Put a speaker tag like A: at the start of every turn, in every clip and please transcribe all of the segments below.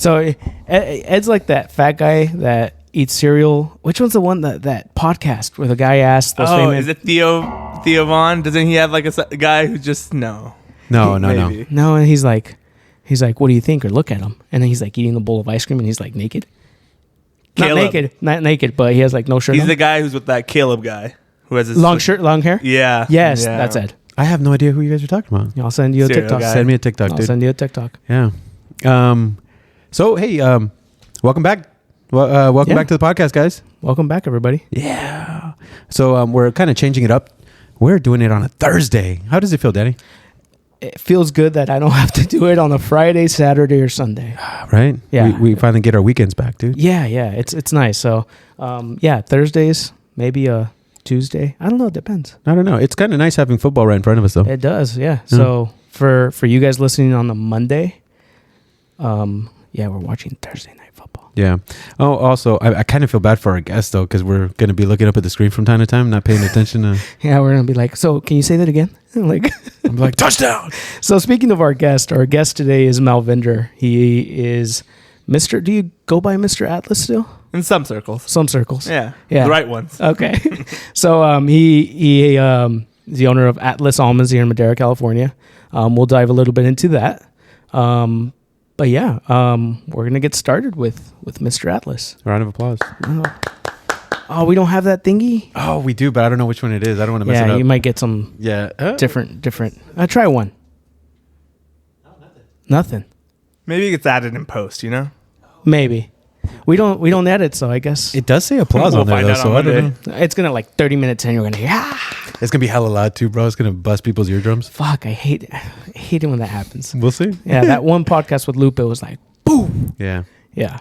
A: So Ed's like that fat guy that eats cereal. Which one's the one that podcast where the guy asked those famous...
B: is it Theo Vaughn? Doesn't he have like a guy who just
A: No, and he's like, what do you think? Or look at him. And then he's like eating a bowl of ice cream and he's like naked.
B: Caleb.
A: Not naked, but he has like no shirt.
B: He's the guy who's with that Caleb guy who has his
A: long shirt, long hair.
B: Yeah.
A: Yes,
B: yeah.
A: that's Ed.
C: I have no idea who you guys are talking about.
A: I'll send you a TikTok.
C: Send me a TikTok, dude.
A: I'll send you a TikTok.
C: Yeah. So hey, welcome back. Welcome back to the podcast, guys.
A: Welcome back, everybody.
C: Yeah. So we're kind of changing it up. We're doing it on a Thursday. How does it feel, Danny?
A: It feels good that I don't have to do it on a Friday, Saturday, or Sunday.
C: Right?
A: Yeah.
C: We finally get our weekends back, dude.
A: Yeah. It's nice. So, Thursdays, maybe a Tuesday. I don't know. It depends.
C: I don't know. It's kind of nice having football right in front of us, though.
A: It does. Yeah. So for you guys listening on the Monday, we're watching Thursday Night Football.
C: Yeah. Oh, also, I kind of feel bad for our guests, though, because we're going to be looking up at the screen from time to time, not paying attention to...
A: Yeah, we're going to be like, so can you say that again? I'm like,
C: touchdown!
A: So speaking of our guest today is Mallvinder. He is Mr. Do you go by Mr. Atlas still?
B: In some circles.
A: Some circles.
B: Yeah. The right ones.
A: Okay. So he is the owner of Atlas Almonds here in Madera, California. We'll dive a little bit into that. But yeah, we're going to get started with Mr. Atlas.
C: Round of applause.
A: Oh, we don't have that thingy?
C: Oh, we do, but I don't know which one it is. I don't want to mess it up.
A: Yeah, you might get some different. Try one.
C: No,
A: Nothing.
B: Maybe it gets added in post, you know?
A: Maybe. We don't edit, so I guess.
C: It does say applause on there, though, so I don't know.
A: It's going to like 30 minutes in, you're going to hear,
C: It's going to be hella loud, too, bro. It's going to bust people's eardrums.
A: Fuck, I hate it when that happens.
C: We'll see.
A: Yeah, that one podcast with Lupe was like, boom.
C: Yeah.
A: Yeah.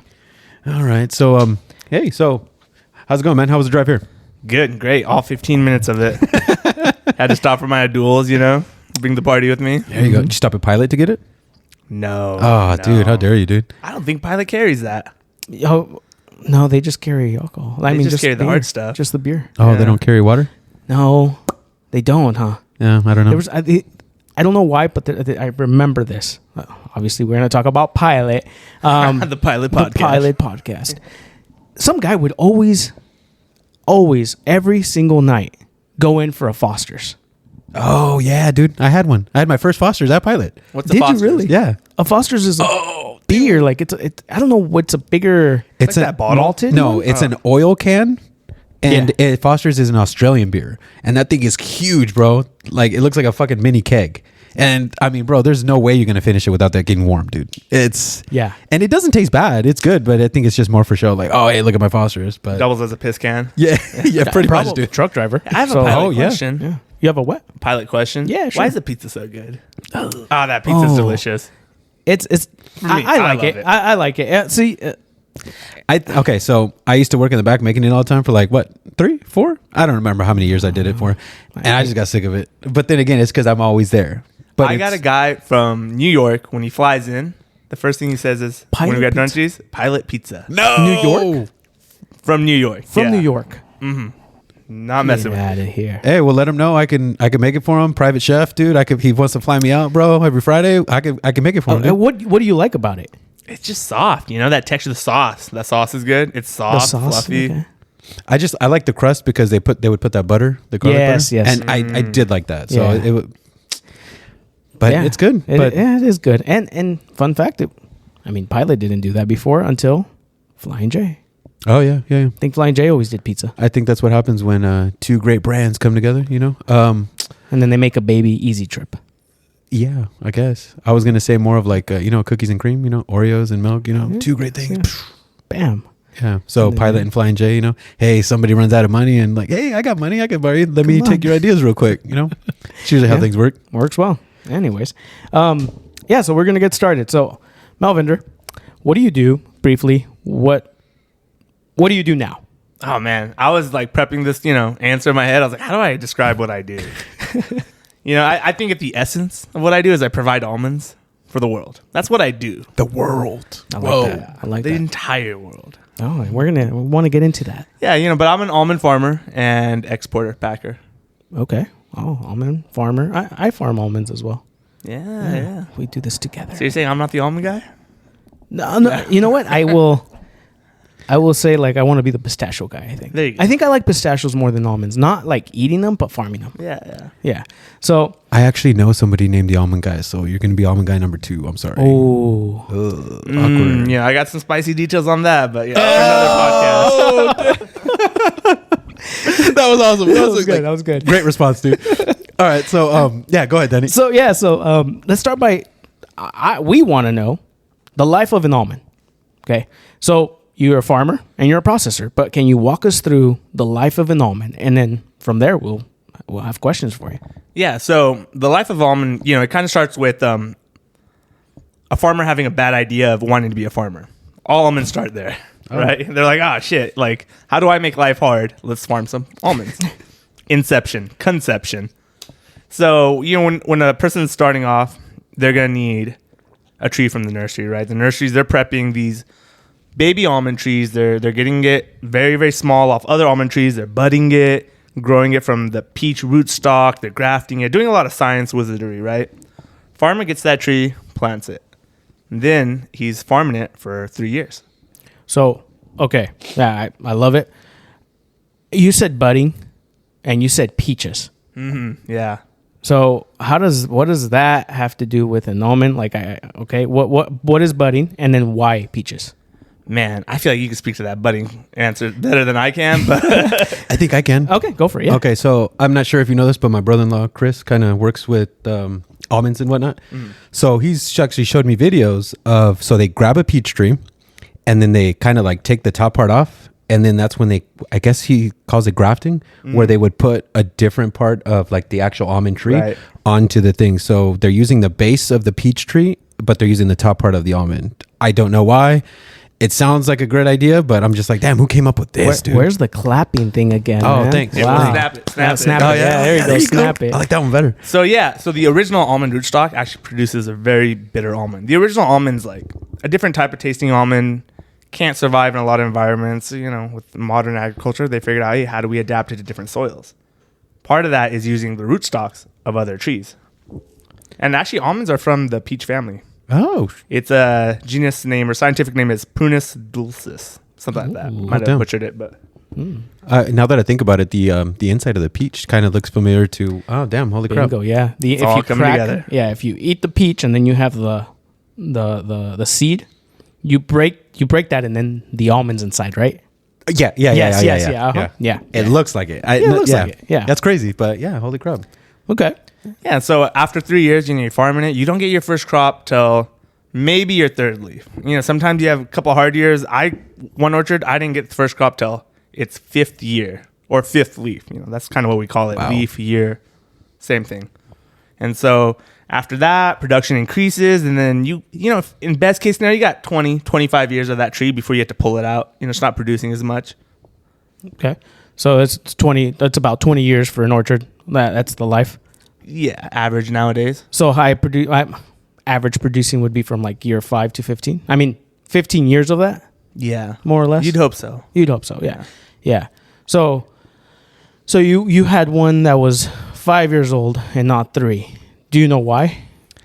C: All right. So, hey, so how's it going, man? How was the drive here?
B: Good, great. All 15 minutes of it. Had to stop for my duels, you know? Bring the party with me.
C: There you go. Did you stop at Pilot to get it?
B: No.
C: Oh, dude, how dare you, dude?
B: I don't think Pilot carries that.
A: Oh, no, they just carry alcohol.
B: They just carry the hard stuff.
A: Just the beer.
C: Oh,
B: Yeah.
C: they don't carry water?
A: No, they don't, huh?
C: Yeah, I don't know.
A: There was, I don't know why, but I remember this. Obviously, we're going to talk about Pilot.
B: The Pilot podcast.
A: The Pilot podcast. Some guy would always, every single night, go in for a Foster's.
C: Oh, yeah, dude. I had one. I had my first Foster's at Pilot.
B: What's
A: Did
B: the Foster's?
A: you really?
C: Yeah.
A: A Foster's is a beer. Like it's I don't know what's a bigger.
C: It's
B: like that bottle?
A: Malted.
C: No,
A: one?
C: it's an oil can. And Foster's is an Australian beer. And that thing is huge, bro. Like, it looks like a fucking mini keg. And, I mean, bro, there's no way you're going to finish it without that getting warm, dude.
A: Yeah.
C: And it doesn't taste bad. It's good, but I think it's just more for show. Like, oh, hey, look at my Foster's. But
B: Doubles as a piss can.
C: yeah, yeah, pretty much, dude.
A: Truck driver.
B: I have a Pilot question.
A: Yeah. You have a what?
B: Pilot question.
A: Yeah, sure.
B: Why is the pizza so good? That pizza's delicious.
A: It's.
B: For me,
A: I like
B: love
A: it.
B: it.
A: I like it. See.
C: Okay, so I used to work in the back making it all the time for like, what, 3, 4? I don't remember how many years I did it for. And I just got sick of it. But then again, it's because I'm always there. But
B: I got a guy from New York. When he flies in, the first thing he says is,
A: Pilot
B: when we got
A: pizza?
B: Dunchies, Pilot Pizza.
C: No!
A: New York?
B: From New York.
A: From
B: Yeah.
A: New York.
B: Not messing with
A: out
B: it.
A: of here.
C: Hey, well, let him know I can make it for him. Private chef, dude. He wants to fly me out, bro, every Friday. I can make it for him. Dude.
A: What do you like about it?
B: It's just soft. You know, that texture of the sauce. That sauce is good. It's soft, fluffy.
A: Okay.
C: I like the crust because they would put that butter, the garlic
A: Yes,
C: butter.
A: yes.
C: And I did like that. So
A: Yeah.
C: it would. But it's good. But
A: it is good. And fun fact, Pilot didn't do that before until Flying J.
C: oh yeah.
A: I think Flying J always did pizza.
C: I think that's what happens when two great brands come together. You know.
A: And then they make a baby easy trip.
C: Yeah, I guess I was gonna say more of like cookies and cream. You know, Oreos and milk. You know, two great things.
A: Yeah. Bam.
C: Yeah. So Pilot and Flying J. You know, hey, somebody runs out of money and like, hey, I got money. I can borrow you. Let me take your ideas real quick. You know, it's usually how things work.
A: Works well. Anyways, so we're gonna get started. So, Mallvinder, what do you do briefly? What do you do now?
B: Oh, man. I was like prepping this, answer in my head. I was like, how do I describe what I do? I think at the essence of what I do is I provide almonds for the world. That's what I do.
C: The world.
A: I like that. I like
B: The
A: that.
B: entire world.
A: Oh, we want to get into that.
B: Yeah, but I'm an almond farmer and exporter, packer.
A: Okay. Oh, almond farmer. I farm almonds as well.
B: Yeah.
A: We do this together.
B: So you're saying I'm not the almond guy?
A: No, you know what? I will say like I want to be the pistachio guy. I think.
B: There you go.
A: I think I like pistachios more than almonds. Not like eating them, but farming them.
B: Yeah.
A: Yeah. So
C: I actually know somebody named the almond guy, so you're gonna be almond guy number 2. I'm sorry.
A: oh,
C: Awkward.
B: Yeah, I got some spicy details on that, but yeah, another podcast.
C: That was awesome.
A: that was good. That was good.
C: Great response, dude. All right, so yeah, go ahead, Danny.
A: So let's start by we want to know the life of an almond. Okay, so you're a farmer and you're a processor, but can you walk us through the life of an almond, and then from there we'll have questions for you.
B: Yeah, so the life of almond, it kind of starts with a farmer having a bad idea of wanting to be a farmer. All almonds start there, right? They're like, oh shit, like how do I make life hard? Let's farm some almonds. Conception. So when a person's starting off, they're gonna need a tree from the nursery, right? The nurseries, they're prepping these baby almond trees. They're getting it very, very small off other almond trees. They're budding it, growing it from the peach rootstock. They're grafting it, doing a lot of science wizardry, right? Farmer gets that tree, plants it. And then he's farming it for 3 years.
A: So okay, yeah, I love it. You said budding, and you said peaches.
B: Yeah.
A: So what does that have to do with an almond? Like, what is budding, and then why peaches?
B: Man, I feel like you can speak to that budding answer better than I can, but
C: I think I can.
A: Okay, go for it. Yeah.
C: Okay, so I'm not sure if you know this, but my brother-in-law Chris kind of works with almonds and whatnot. So he's actually showed me videos of, so they grab a peach tree and then they kind of like take the top part off, and then that's when I guess he calls it grafting, where they would put a different part of like the actual almond tree onto the thing. So they're using the base of the peach tree, but they're using the top part of the almond. I don't know why. It sounds like a great idea, but I'm just like, damn, who came up with this, dude?
A: Where's the clapping thing again?
C: Oh,
A: man?
C: thanks.
A: Wow.
B: Snap it.
A: Snap it.
C: Oh,
A: Yeah, there you go. Snap it.
C: I like that one better.
B: So the original almond rootstock actually produces a very bitter almond. The original almond's like a different type of tasting almond, can't survive in a lot of environments. With modern agriculture, they figured out, hey, how do we adapt it to different soils? Part of that is using the rootstocks of other trees. And actually, almonds are from the peach family.
C: Oh,
B: It's a genus name or scientific name is Prunus dulcis, something like that. Might have
C: damn.
B: butchered it, but
C: now that I think about it, the inside of the peach kind of looks familiar to. Oh, damn! Holy crap!
A: Bingo. Yeah. If
B: all
A: you
B: coming together.
A: Yeah. If you eat the peach and then you have the seed, you break that and then the almonds inside, right?
C: Yeah.
A: Yeah.
C: It looks like it.
A: it looks like it. Yeah.
C: That's crazy, but yeah, holy crap!
A: Okay.
B: yeah. So after 3 years, you're farming it. You don't get your first crop till maybe your third leaf. Sometimes you have a couple hard years. One orchard, I didn't get the first crop till its 5th year or 5th leaf. That's kind of what we call it.
C: Wow.
B: Leaf, year, same thing. And so after that, production increases, and then in best case scenario, you got 20, 25 years of that tree before you have to pull it out. It's not producing as much.
A: Okay. So it's 20. That's about 20 years for an orchard. That's the life.
B: Yeah, average nowadays.
A: So average producing would be from like year 5 to 15. I mean, 15 years of that,
B: Yeah,
A: more or less.
B: you'd hope so.
A: You'd hope so. Yeah. So you had one that was 5 years old and not 3. Do you know why?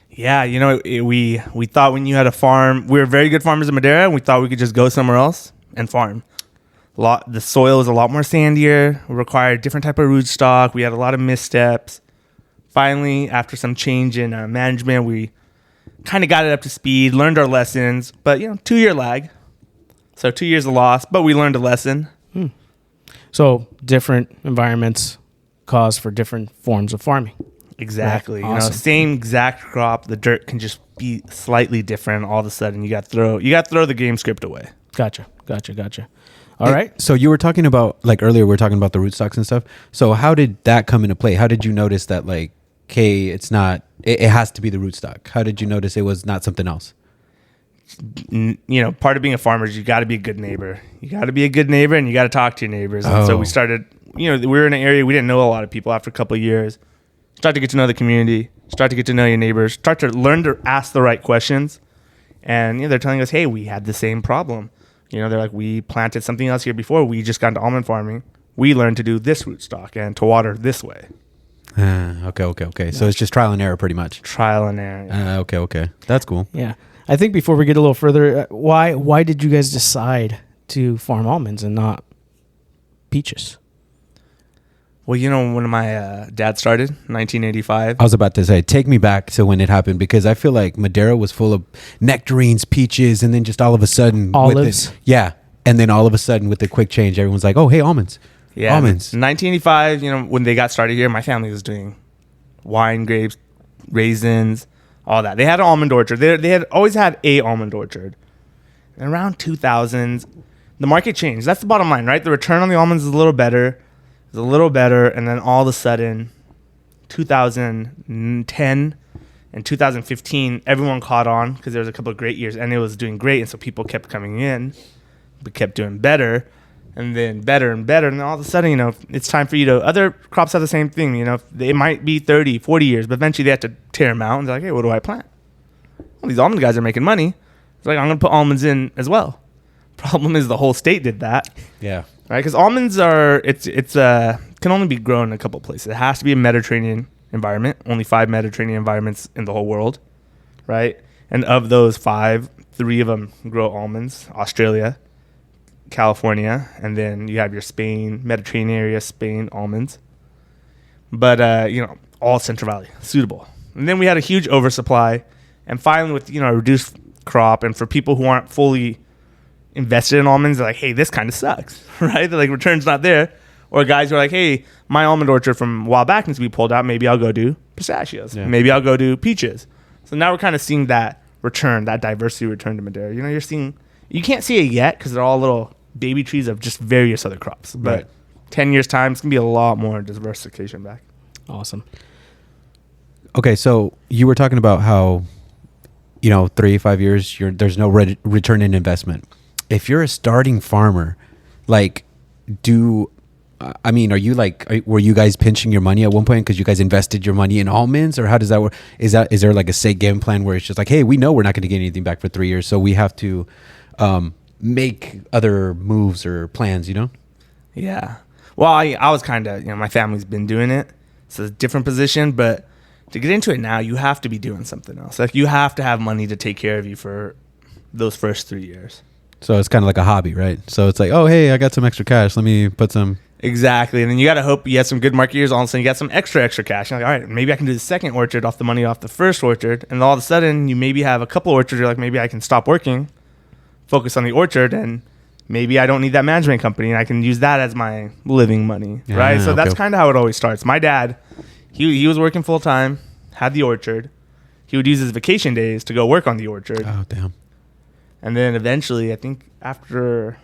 B: Yeah, we thought when you had a farm, we were very good farmers in Madera, and we thought we could just go somewhere else and farm. The soil was a lot more sandier, required different type of rootstock. We had a lot of missteps. Finally, after some change in management, we kind of got it up to speed, learned our lessons, but 2-year lag. So 2 years of loss, but we learned a lesson.
A: So different environments cause for different forms of farming.
B: Exactly.
A: Right. Awesome.
B: Same exact crop, the dirt can just be slightly different. All of a sudden, you got to throw the game script away.
A: Gotcha. All right.
C: So you were talking about, like earlier, we were talking about the rootstocks and stuff. So how did that come into play? How did you notice that, like, okay, it's not, it has to be the rootstock? How did you notice it was not something else?
B: Part of being a farmer is you got to be a good neighbor. You got to be a good neighbor, and you got to talk to your neighbors. And so we started, we were in an area we didn't know a lot of people. After a couple of years, start to get to know the community, start to get to know your neighbors, start to learn to ask the right questions. And they're telling us, hey, we had the same problem. They're like, we planted something else here before. We just got into almond farming. We learned to do this rootstock and to water this way.
C: Okay. So it's just trial and error pretty much.
B: Trial and error.
C: Okay. That's cool.
A: Yeah. I think before we get a little further, why did you guys decide to farm almonds and not peaches?
B: Well, you know, when my dad started, 1985.
C: I was about to say, take me back to when it happened, because I feel like Madera was full of nectarines, peaches, and then just all of a sudden,
A: olives.
C: Yeah, and then all of a sudden, with the quick change, everyone's like, "Oh, hey, almonds."
B: Yeah,
C: almonds.
B: 1985. You know, when they got started here, my family was doing wine, grapes, raisins, all that. They had an almond orchard. They had always had a almond orchard. And around 2000s, the market changed. That's the bottom line, right? The return on the almonds is a little better. And then all of a sudden, 2010 and 2015, everyone caught on because there was a couple of great years, and it was doing great, and so people kept coming in, but kept doing better, and then better and better, and then all of a sudden, you know, it's time for you to, other crops have the same thing, you know, they might be 30, 40 years, but eventually they have to tear them out, and they're like, hey, what do I plant? Well, these almond guys are making money. It's like, I'm going to put almonds in as well. Problem is the whole state did that.
C: Yeah.
B: Right, because almonds are can only be grown in a couple places. It has to be a Mediterranean environment. Only 5 Mediterranean environments in the whole world, right? And of those 5, 3 of them grow almonds: Australia, California, and then you have your Spain, Mediterranean area, Spain almonds. But you know, all Central Valley suitable. And then we had a huge oversupply, and finally, with a reduced crop, and for people who aren't fully invested in almonds, they're like, hey, this kind of sucks, right? They're like, return's not there. Or guys who are like, hey, my almond orchard from a while back needs to be pulled out. Maybe I'll go do pistachios. Yeah. Maybe I'll go do peaches. So now we're kind of seeing that return, that diversity return to Madera. You know, you can't see it yet because they're all little baby trees of just various other crops. But right. 10 years time, it's going to be a lot more diversification back.
A: Awesome.
C: Okay, so you were talking about how, 3-5 years, there's no return in investment. If you're a starting farmer, like, are you were you guys pinching your money at one point because you guys invested your money in almonds, or how does that work? Is there like a safe game plan where it's just like, hey, we know we're not going to get anything back for 3 years, so we have to make other moves or plans,
B: Yeah. Well, I was kind of, my family's been doing it. It's a different position, but to get into it now, you have to be doing something else. Like, you have to have money to take care of you for those first 3 years.
C: So it's kind of like a hobby, right? So it's like, oh, hey, I got some extra cash. Let me put some.
B: Exactly. And then you got to hope you have some good market years. All of a sudden, you got some extra cash. You're like, all right, maybe I can do the second orchard off the money off the first orchard. And all of a sudden, you maybe have a couple orchards. You're like, maybe I can stop working, focus on the orchard, and maybe I don't need that management company, and I can use that as my living money, right? So that's kind of how it always starts. My dad, he was working full time, had the orchard. He would use his vacation days to go work on the orchard.
C: Oh, damn.
B: And then eventually, I think after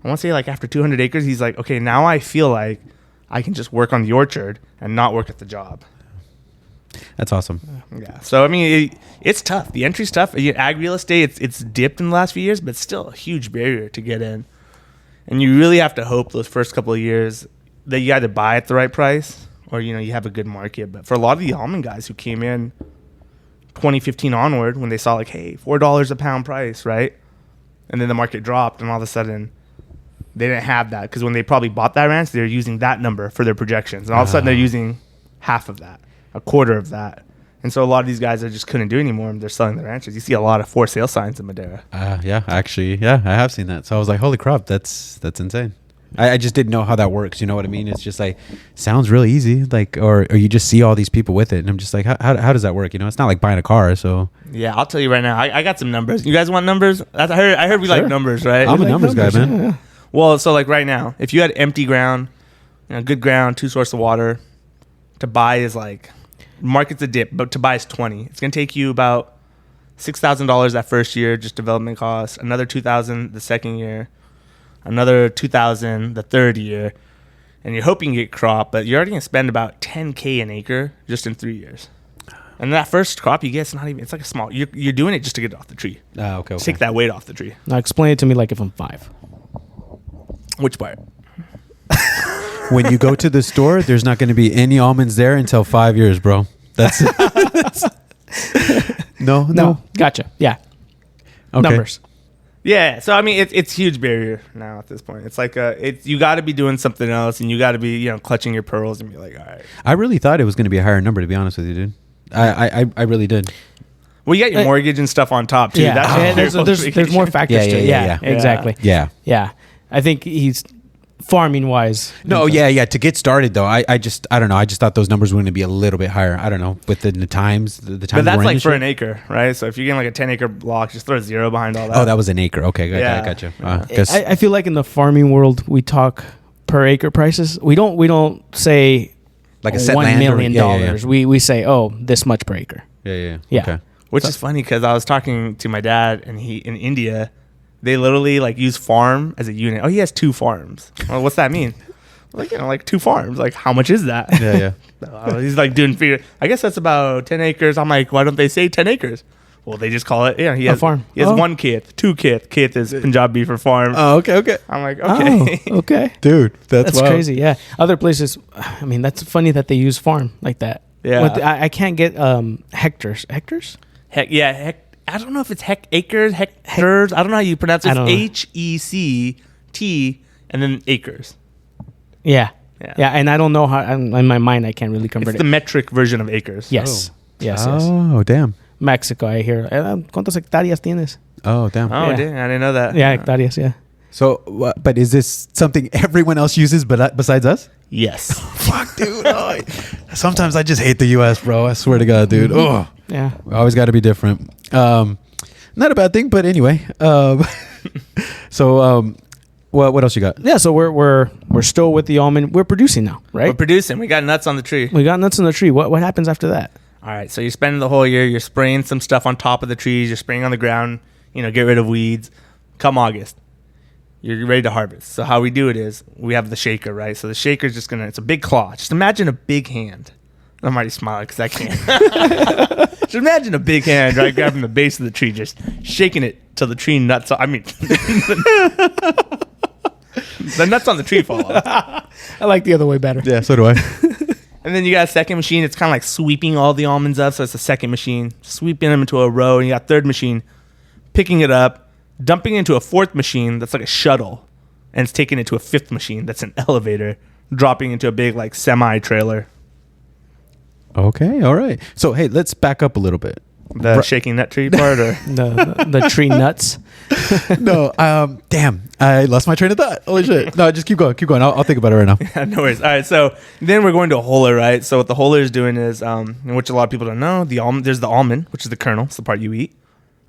B: 200 acres, he's like, okay, now I feel like I can just work on the orchard and not work at the job.
C: That's awesome.
B: Yeah. So, I mean, it's tough. The entry's tough. Ag real estate, it's dipped in the last few years, but it's still a huge barrier to get in. And you really have to hope those first couple of years that you either buy at the right price or, you have a good market. But for a lot of the almond guys who came in 2015 onward, when they saw like, hey, $4 a pound price, right? And then the market dropped, and all of a sudden they didn't have that, because when they probably bought that ranch, they were using that number for their projections. And all of a sudden they're using half of that, a quarter of that. And so a lot of these guys that just couldn't do anymore, and they're selling their ranches. You see a lot of for sale signs in Madera.
C: Yeah, actually, I have seen that. So I was like, holy crap, that's insane. I just didn't know how that works. You know what I mean? It's just like, sounds really easy. Like, or you just see all these people with it. And I'm just like, how does that work? It's not like buying a car. So
B: yeah, I'll tell you right now. I got some numbers. You guys want numbers? I heard we like numbers, right?
C: I'm a numbers guy, man.
A: Yeah.
B: Well, so like right now, if you had empty ground, good ground, 2 sources of water, to buy is like, market's a dip, but to buy is 20. It's going to take you about $6,000 that first year, just development costs, another $2,000 the second year, another $2,000 the third year, and you're hoping you get crop, but you're already going to spend about $10K an acre just in 3 years. And that first crop you get, it's like a small, you're doing it just to get it off the tree.
C: Okay.
B: Take that weight off the tree.
A: Now explain it to me like if I'm 5.
B: Which part?
C: When you go to the store, there's not going to be any almonds there until 5 years, bro. That's No.
A: Gotcha. Yeah.
C: Okay.
A: Numbers.
B: Yeah, so I mean, it's huge barrier now at this point. It's like you got to be doing something else, and you got to be clutching your pearls and be like, all right.
C: I really thought it was going to be a higher number, to be honest with you, dude. I really did.
B: Well, you got your mortgage and stuff on top too.
A: Yeah,
B: That's
A: and there's more factors to it.
C: Yeah.
A: Exactly.
C: Yeah.
A: I think he's farming wise.
C: No, yeah. To get started though, I don't know. I just thought those numbers were going to be a little bit higher. I don't know with the times. The times.
B: But that's
C: we're
B: like
C: in
B: for
C: shit.
B: an acre, right? So if you're getting like a 10-acre block, just throw a 0 behind all that.
C: Oh, that was an acre. Okay,
B: Yeah.
C: gotcha.
A: I feel like in the farming world, we talk per acre prices. We don't say
C: like a set
A: $1
C: land or-
A: million.
C: Yeah.
A: We say, oh, this much per acre.
C: Yeah.
A: Yeah.
C: Okay.
B: Which is funny because I was talking to my dad, and he in India, they literally like use farm as a unit. Oh, he has 2 farms. Well, what's that mean? Like, like 2 farms. Like, how much is that?
C: Yeah.
B: He's like doing figure. I guess that's about 10 acres. I'm like, why don't they say 10 acres? Well, they just call it. Yeah, he has
A: farm.
B: He has
A: Oh.
B: 1 kith, 2 kith. Kith is Punjabi for farm.
C: Oh, okay.
B: I'm like, okay.
A: Oh, okay.
C: Dude, that's wild.
A: crazy. Yeah. Other places, I mean, that's funny that they use farm like that.
B: Yeah.
A: I can't get hectares. Hectares?
B: I don't know if it's acres, hectares. I don't know how you pronounce it.
A: I don't know.
B: It's HECT and then acres.
A: Yeah.
B: Yeah.
A: Yeah. And I don't know how. In my mind, I can't really convert
B: It's the
A: it.
B: metric version of acres.
A: Yes. Yes.
C: Oh, damn.
A: Mexico, I hear. ¿Cuántas hectáreas tienes?
C: Oh, damn.
B: Oh,
A: Yeah.
B: dang, I didn't know that.
A: Yeah, hectáreas. Yeah.
C: So, but is this something everyone else uses besides us?
B: Yes.
C: Fuck, dude. Oh, sometimes I just hate the U.S., bro. I swear to God, dude. Oh,
A: Yeah.
C: always got to be different. Not a bad thing, but anyway. What else you got?
A: Yeah. So we're still with the almond. We're producing now, right?
B: We're producing. We got nuts on the tree.
A: We got nuts in the tree. What happens after that?
B: All right. So you're spending the whole year. You're spraying some stuff on top of the trees. You're spraying on the ground. Get rid of weeds. Come August, you're ready to harvest. So how we do it is we have the shaker, right? So the shaker's just it's a big claw. Just imagine a big hand. I'm already smiling because I can't. Just imagine a big hand, right? Grabbing the base of the tree, just shaking it till the tree nuts. I mean, the nuts on the tree fall off.
A: I like the other way better.
C: Yeah, so do I.
B: And then you got a second machine. It's kind of like sweeping all the almonds up. So it's a second machine, sweeping them into a row. And you got third machine, picking it up, dumping it into a fourth machine that's like a shuttle. And it's taking it to a fifth machine that's an elevator, dropping into a big like semi-trailer.
C: Okay, all right. So, hey, let's back up a little bit.
B: The shaking nut tree part, or
A: The tree nuts.
C: No, damn, I lost my train of thought. Holy shit. No, just keep going. I'll think about it right now.
B: no worries. All right, so then we're going to a huller, right? So what the huller is doing is, which a lot of people don't know, there's the almond, which is the kernel, it's the part you eat.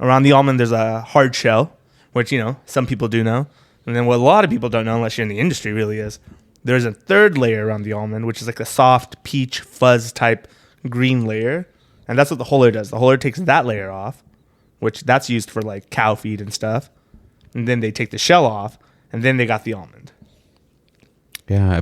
B: Around the almond, there's a hard shell, which some people do know. And then what a lot of people don't know, unless you're in the industry, really is there's a third layer around the almond, which is like a soft peach fuzz type green layer. And that's what the huller does. The huller takes that layer off, which that's used for like cow feed and stuff. And then they take the shell off, and then they got the almond.
C: Yeah,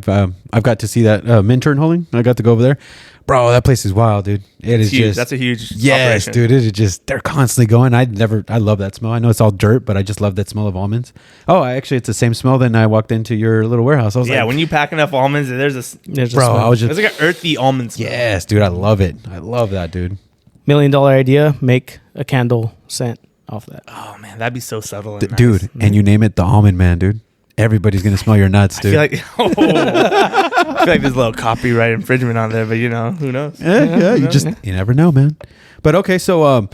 C: I've got to see that Minturn holding. I got to go over there. Bro, that place is wild, dude.
B: It's huge. That's a huge
C: yes,
B: operation.
C: dude. It is just they're constantly going. I love that smell. I know it's all dirt, but I just love that smell of almonds. Oh, actually, it's the same smell than I walked into your little warehouse. I was like,
B: when you pack enough almonds, there's a
C: bro, I was just
B: there's like an earthy almond smell.
C: yes, dude. I love it. I love that, dude.
A: $1 million idea. Make a candle scent off that.
B: Oh man, that'd be so subtle, and nice.
C: Dude. And you name it the almond man, dude. Everybody's gonna smell your nuts,
B: I
C: dude.
B: feel like I feel like there's a little copyright infringement on there, but who knows?
C: Yeah, you never know, man. But okay, so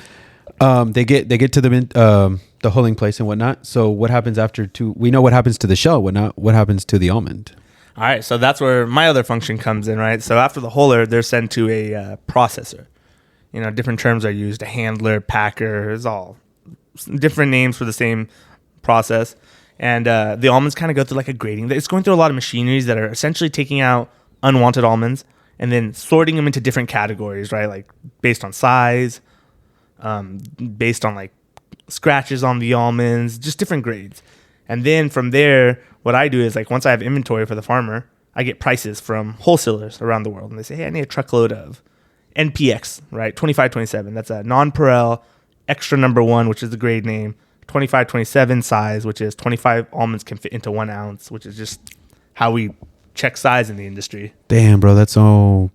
C: they get to the hulling place and whatnot. So what happens after we know what happens to the shell, whatnot. What happens to the almond?
B: All right, so that's where my other function comes in, right? So after the huller, they're sent to a processor. Different terms are used: a handler, packer. It's all different names for the same process. And the almonds kind of go through like a grading. It's going through a lot of machineries that are essentially taking out unwanted almonds and then sorting them into different categories, right? Like based on size, based on like scratches on the almonds, just different grades. And then from there, what I do is like once I have inventory for the farmer, I get prices from wholesalers around the world. And they say, hey, I need a truckload of NPX, right? 2527. That's a non-Perel extra number 1, which is the grade name. 2527 size, which is 25 almonds can fit into 1 ounce, which is just how we check size in the industry.
C: Damn, bro, that's so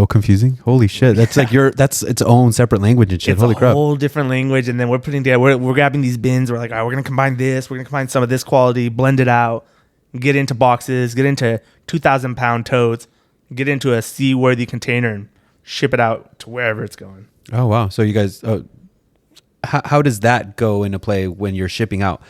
C: confusing. Holy shit, that's like that's its own separate language and shit.
B: It's
C: Holy
B: a
C: crap.
B: whole different language, and then we're putting together. We're grabbing these bins. We're like, all right, we're gonna combine this. We're gonna combine some of this quality, blend it out, get into boxes, get into 2,000-pound totes, get into a seaworthy container, and ship it out to wherever it's going.
C: Oh wow, so you guys how does that go into play when you're shipping out?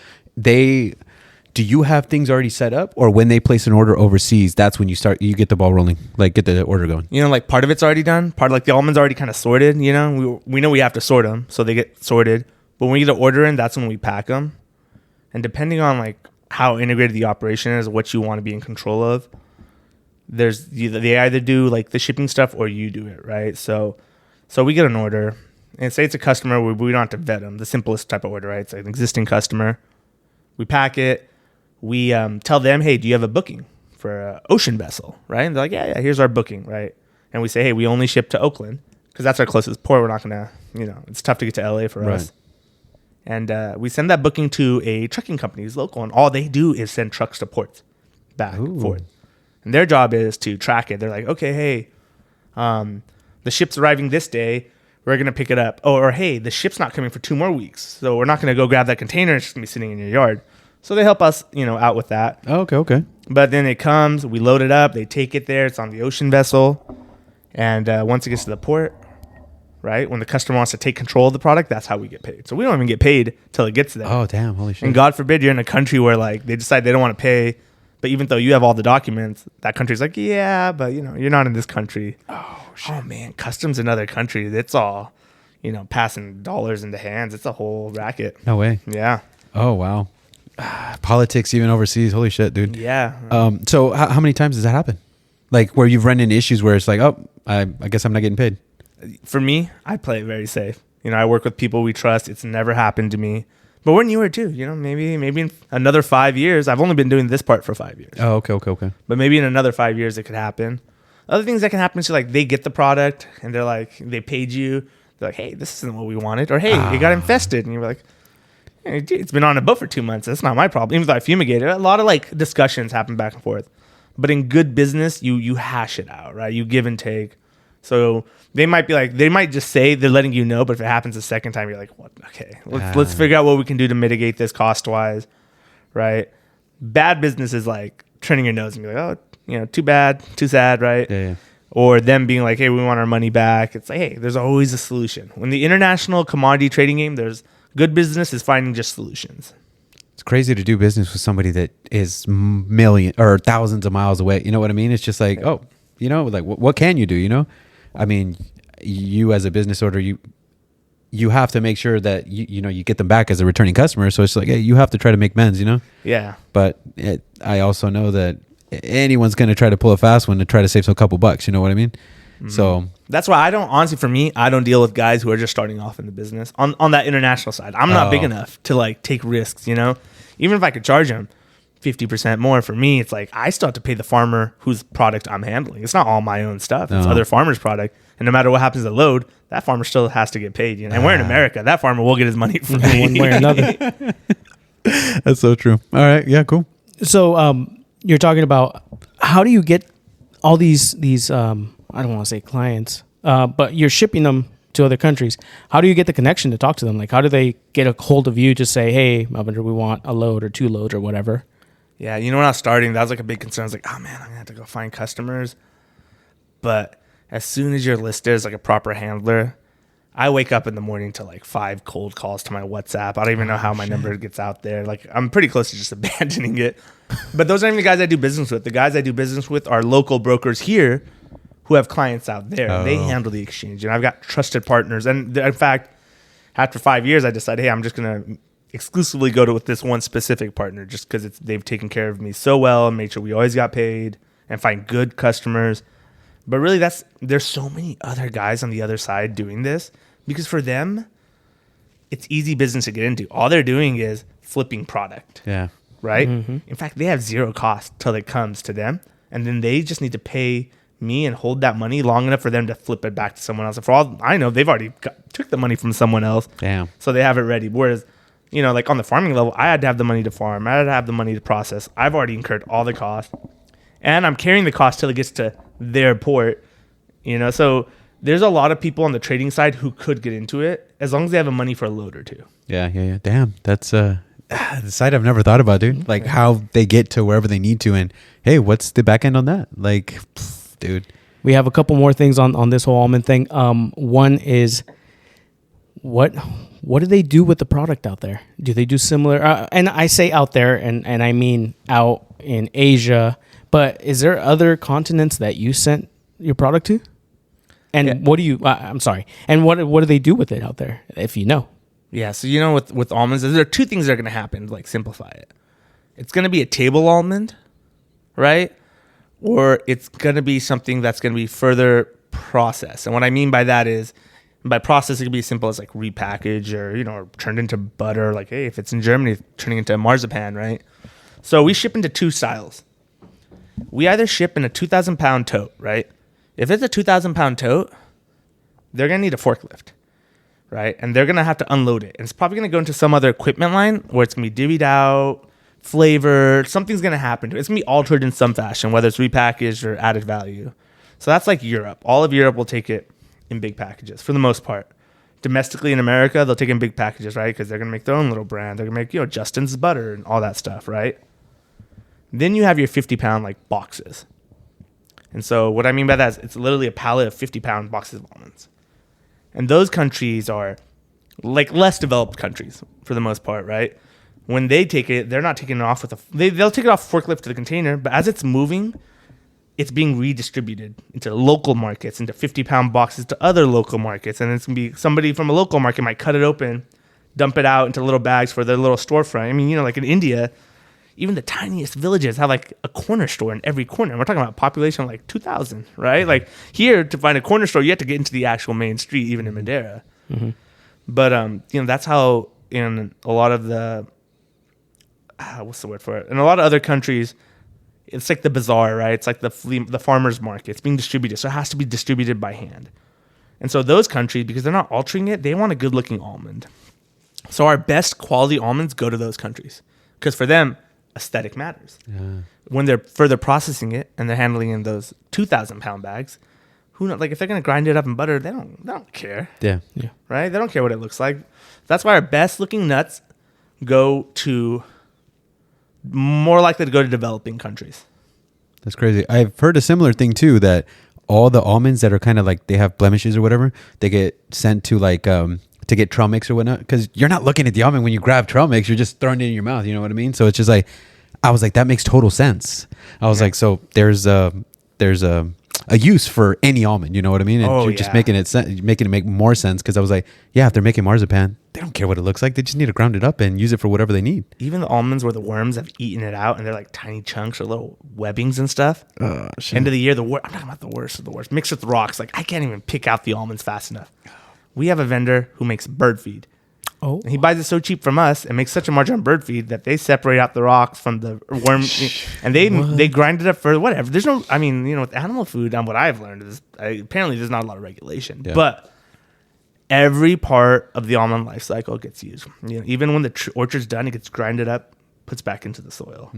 C: Do you have things already set up, or when they place an order overseas, that's when you get the ball rolling, like get the order going?
B: Like part of it's already done. Part of like the almonds already kind of sorted, we know we have to sort them, so they get sorted. But when we get an order in, that's when we pack them. And depending on like how integrated the operation is, what you want to be in control of, they either do like the shipping stuff or you do it, right? So we get an order, and say it's a customer, we don't have to vet them. The simplest type of order, right? It's like an existing customer. We pack it. We tell them, hey, do you have a booking for an ocean vessel, right? And they're like, yeah, here's our booking, right? And we say, hey, we only ship to Oakland because that's our closest port. We're not going to, it's tough to get to LA for us. And we send that booking to a trucking company who's local, and all they do is send trucks to ports back and forth. And their job is to track it. They're like, okay, hey, the ship's arriving this day. We're going to pick it up. Or, hey, the ship's not coming for 2 more weeks, so we're not going to go grab that container. It's just going to be sitting in your yard. So they help us, out with that.
C: Oh, okay.
B: But then it comes, we load it up, they take it there. It's on the ocean vessel. And once it gets to the port, right, when the customer wants to take control of the product, that's how we get paid. So we don't even get paid till it gets there.
C: Oh, damn. Holy shit.
B: And God forbid you're in a country where, like, they decide they don't want to pay. But even though you have all the documents, that country's like, yeah, but, you're not in this country.
C: Oh, shit.
B: Oh, man, customs in other countries, it's all, passing dollars into hands. It's a whole racket.
C: No way.
B: Yeah.
C: Oh, wow. Politics even overseas. Holy shit, dude.
B: Yeah.
C: So how many times does that happen? Like where you've run into issues where it's like, oh, I guess I'm not getting paid.
B: For me, I play it very safe. I work with people we trust. It's never happened to me. But we're newer too. Maybe in another 5 years. I've only been doing this part for 5 years.
C: Oh, okay.
B: But maybe in another 5 years it could happen. Other things that can happen is like they get the product and they're like, they paid you. They're like, hey, this isn't what we wanted. Or hey, it got infested. And you're like, hey, dude, it's been on a boat for 2 months. That's not my problem. Even though I fumigated, a lot of like discussions happen back and forth. But in good business, you hash it out, right? You give and take. So they might just say they're letting you know, but if it happens a second time, you're like, what? Okay, let's figure out what we can do to mitigate this cost wise, right? Bad business is like turning your nose and be like, oh, too bad, too sad, right?
C: Yeah.
B: Or them being like, hey, we want our money back. It's like, hey, there's always a solution. When the international commodity trading game, there's good business is finding just solutions.
C: It's crazy to do business with somebody that is million or thousands of miles away. You know what I mean? It's just like, oh, like what can you do? I mean, you as a business owner, you have to make sure that you get them back as a returning customer. So it's like, hey, you have to try to make amends.
B: Yeah.
C: But I also know that anyone's going to try to pull a fast one to try to save some couple bucks. You know what I mean? Mm-hmm. So
B: that's why I don't deal with guys who are just starting off in the business on that international side. I'm not big enough to like take risks, even if I could charge them 50% more. For me, it's like I still have to pay the farmer whose product I'm handling. It's not all my own stuff. It's other farmers' product. And no matter what happens to the load, that farmer still has to get paid. And we're in America. That farmer will get his money from
A: one way or another.
C: That's so true. All right. Yeah, cool.
A: So you're talking about how do you get all these I don't want to say clients, but you're shipping them to other countries. How do you get the connection to talk to them? Like, how do they get a hold of you to say, hey, Mallvinder, we want a load or 2 loads or whatever?
B: Yeah, when I was starting, that was like a big concern. I was like, oh man, I'm gonna have to go find customers. But as soon as you're listed as like a proper handler, I wake up in the morning to like 5 cold calls to my WhatsApp. I don't even know how my number gets out there. Like, I'm pretty close to just abandoning it. But those aren't even the guys I do business with. The guys I do business with are local brokers here who have clients out there. And they handle the exchange. And I've got trusted partners. And in fact, after 5 years, I decided, hey, I'm just going to exclusively go to with this one specific partner just because they've taken care of me so well and made sure we always got paid and find good customers. But really, there's so many other guys on the other side doing this because for them, it's easy business to get into. All they're doing is flipping product.
C: Yeah.
B: Right? Mm-hmm. In fact, they have zero cost till it comes to them. And then they just need to pay me and hold that money long enough for them to flip it back to someone else. And for all I know, they've already took the money from someone else.
C: Damn.
B: So they have it ready. Whereas, like on the farming level, I had to have the money to farm. I had to have the money to process. I've already incurred all the costs. And I'm carrying the cost till it gets to their port. So there's a lot of people on the trading side who could get into it as long as they have the money for a load or 2.
C: Yeah. Damn. That's the side I've never thought about, dude. Like how they get to wherever they need to. And hey, what's the back end on that? Like, dude.
A: We have a couple more things on this whole almond thing. One is what what do they do with the product out there? Do they do similar? And I say out there, and I mean out in Asia. But is there other continents that you sent your product to? And what do you? I'm sorry. And what do they do with it out there? If you know.
B: Yeah. So with almonds, there are two things that are going to happen. Like simplify it. It's going to be a table almond, right? Or it's going to be something that's going to be further processed. And what I mean by that is, by process, it can be as simple as like repackaged or turned into butter. Like, hey, if it's in Germany, turning into marzipan, right? So we ship into two styles. We either ship in a 2,000-pound tote, right? If it's a 2,000-pound tote, they're going to need a forklift, right? And they're going to have to unload it. And it's probably going to go into some other equipment line where it's going to be divvied out, flavored. Something's going to happen to it. It's going to be altered in some fashion, whether it's repackaged or added value. So that's like Europe. All of Europe will take it in big packages for the most part. Domestically in America, they'll take it in big packages, right? Because they're going to make their own little brand. They're going to make, Justin's butter and all that stuff, right? Then you have your 50-pound like boxes. And so what I mean by that is it's literally a pallet of 50-pound boxes of almonds. And those countries are like less developed countries for the most part, right? When they take it, they're not taking it off with they'll take it off forklift to the container, but as it's moving, it's being redistributed into local markets, into 50-pound boxes to other local markets. And it's going to be somebody from a local market might cut it open, dump it out into little bags for their little storefront. I mean, like in India, even the tiniest villages have like a corner store in every corner. We're talking about a population of like 2,000, right? Like here, to find a corner store, you have to get into the actual main street, even in Madeira. Mm-hmm. But, that's how in a lot of the, what's the word for it? In a lot of other countries, it's like the bazaar, right? It's like the farmer's market. It's being distributed. So it has to be distributed by hand. And so those countries, because they're not altering it, they want a good looking almond. So our best quality almonds go to those countries because for them, aesthetic matters. Yeah. When they're further processing it and they're handling in those 2,000-pound bags, who knows? Like if they're gonna grind it up in butter, they don't care. Yeah. Right? They don't care what it looks like. That's why our best looking nuts go to more likely to go to developing countries.
C: That's crazy. I've heard a similar thing too, that all the almonds that are kind of like they have blemishes or whatever, they get sent to like to get trail mix or whatnot, because you're not looking at the almond when you grab trail mix, you're just throwing it in your mouth, you know what I mean? So it's just like, I was like, that makes total sense. I was like, so there's a use for any almond, you know what I mean? And you're just making it make more sense, because I was like, yeah, if they're making marzipan, they don't care what it looks like, they just need to ground it up and use it for whatever they need.
B: Even the almonds where the worms have eaten it out and they're like tiny chunks or little webbings and stuff. End of the year, I'm talking about the worst of the worst, mixed with rocks. Like I can't even pick out the almonds fast enough. We have a vendor who makes bird feed. Oh. And he buys it so cheap from us and makes such a margin on bird feed that they separate out the rocks from the worm, and they grind it up for whatever. There's no, with animal food, what I've learned is apparently there's not a lot of regulation, but every part of the almond life cycle gets used. Even when the orchard's done, it gets grinded up, puts back into the soil.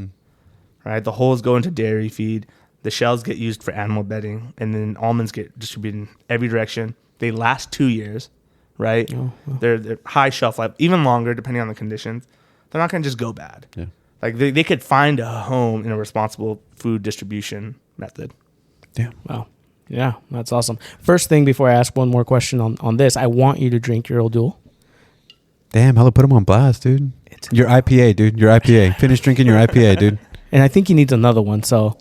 B: Right, the hulls go into dairy feed, the shells get used for animal bedding, and then almonds get distributed in every direction. They last 2 years, right? They're high shelf life, even longer depending on the conditions. They're not going to just go bad. Yeah. Like they could find a home in a responsible food distribution method.
A: Yeah. Wow. Yeah, that's awesome. First thing before I ask one more question on this, I want you to drink your O'Doul.
C: Damn, hella put them on blast, dude. Your IPA, dude. Your IPA. Finish drinking your IPA, dude.
A: And I think he needs another one, so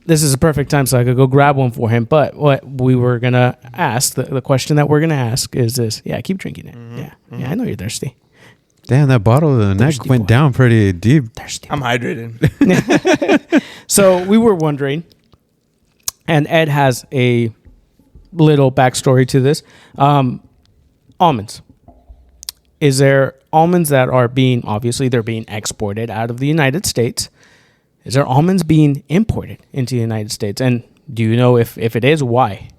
A: this is a perfect time so I could go grab one for him. But what we were going to ask, the question that we're going to ask is this. Yeah, keep drinking it. Mm-hmm. Yeah, I know you're thirsty.
C: Damn, that bottle of the neck went down pretty deep.
A: Thirsty.
B: I'm hydrated.
A: So we were wondering, and Ed has a little backstory to this. Almonds. Is there almonds that are obviously they're being exported out of the United States? Is there almonds being imported into the United States? And do you know if it is, why?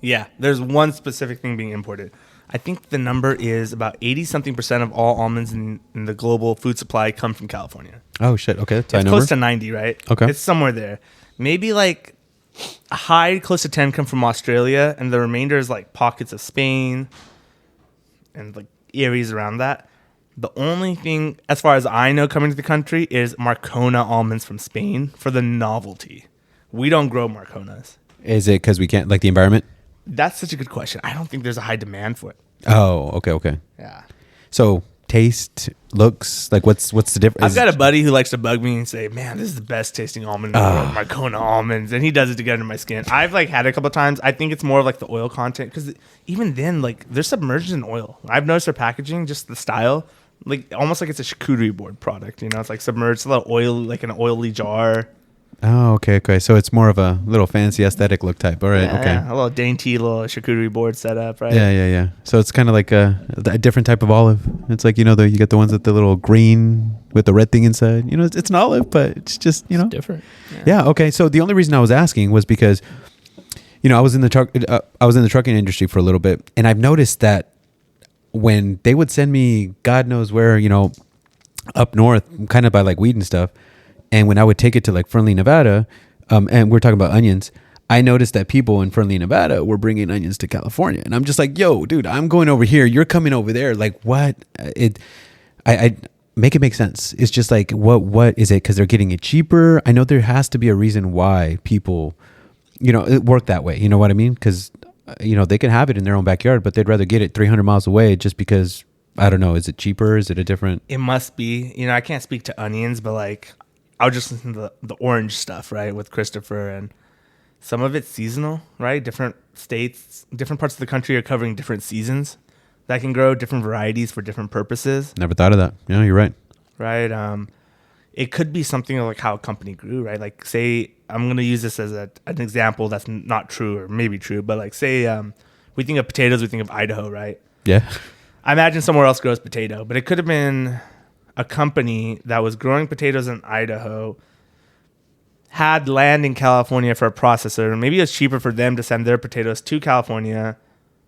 B: Yeah, there's one specific thing being imported. I think the number is about 80-something% of all almonds in the global food supply come from California.
C: Oh, shit. Okay.
B: It's close to 90, right?
C: Okay.
B: It's somewhere there. Maybe like a high, close to 10 come from Australia, and the remainder is like pockets of Spain and like areas around that. The only thing, as far as I know, coming to the country is Marcona almonds from Spain for the novelty. We don't grow Marconas.
C: Is it because we can't, like the environment?
B: That's such a good question. I don't think there's a high demand for it.
C: Oh, okay.
B: Yeah.
C: So taste, looks, like what's the difference?
B: I've got a buddy who likes to bug me and say, "Man, this is the best tasting almond in the world, Marcona almonds," and he does it to get under my skin. I've like had it a couple of times. I think it's more of like the oil content because even then, like they're submerged in oil. I've noticed their packaging, just the style, like almost like it's a charcuterie board product. You know, it's like submerged, a little oil, like in an oily jar.
C: Oh, okay. So it's more of a little fancy aesthetic look type. All right,
B: Yeah,
C: okay.
B: a little dainty little charcuterie board setup, right?
C: Yeah. So it's kind of like a different type of olive. It's like, you get the ones with the little green with the red thing inside. It's an olive, but it's just,
A: It's different.
C: Yeah. Okay. So the only reason I was asking was because, I was in the trucking industry for a little bit, and I've noticed that when they would send me, God knows where, up north, kind of by like weed and stuff, and when I would take it to like Fernley, Nevada, and we're talking about onions, I noticed that people in Fernley, Nevada were bringing onions to California. And I'm just like, yo, dude, I'm going over here. You're coming over there. Like, what? I make it make sense. It's just like, what is it? Because they're getting it cheaper. I know there has to be a reason why people, it work that way. You know what I mean? Because, they can have it in their own backyard, but they'd rather get it 300 miles away just because, I don't know, is it cheaper? Is it a different?
B: It must be. I can't speak to onions, but like, I'll just listen to the orange stuff, right, with Christopher, and some of it's seasonal, right? Different states, different parts of the country are covering different seasons that can grow different varieties for different purposes.
C: Never thought of that. Yeah, you're right.
B: Right. It could be something like how a company grew, right? Like, say, I'm going to use this as an example that's not true or maybe true, but like, say, we think of potatoes, we think of Idaho, right?
C: Yeah.
B: I imagine somewhere else grows potato, but it could have been a company that was growing potatoes in Idaho, had land in California for a processor, and maybe it's cheaper for them to send their potatoes to California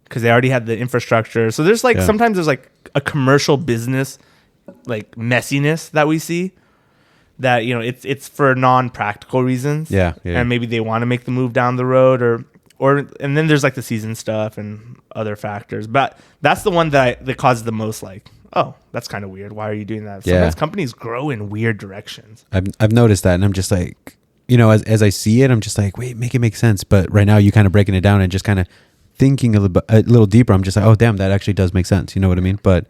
B: because they already had the infrastructure. So there's sometimes there's like a commercial business like messiness that we see that, it's for non-practical reasons.
C: Yeah.
B: And maybe they want to make the move down the road and then there's like the season stuff and other factors. But that's the one that causes the most like, oh, that's kind of weird. Why are you doing that? Sometimes companies grow in weird directions.
C: I've noticed that, and I'm just like, as I see it, I'm just like, wait, make it make sense. But right now, you kind of breaking it down and just kind of thinking a little deeper. I'm just like, oh, damn, that actually does make sense. You know what I mean? But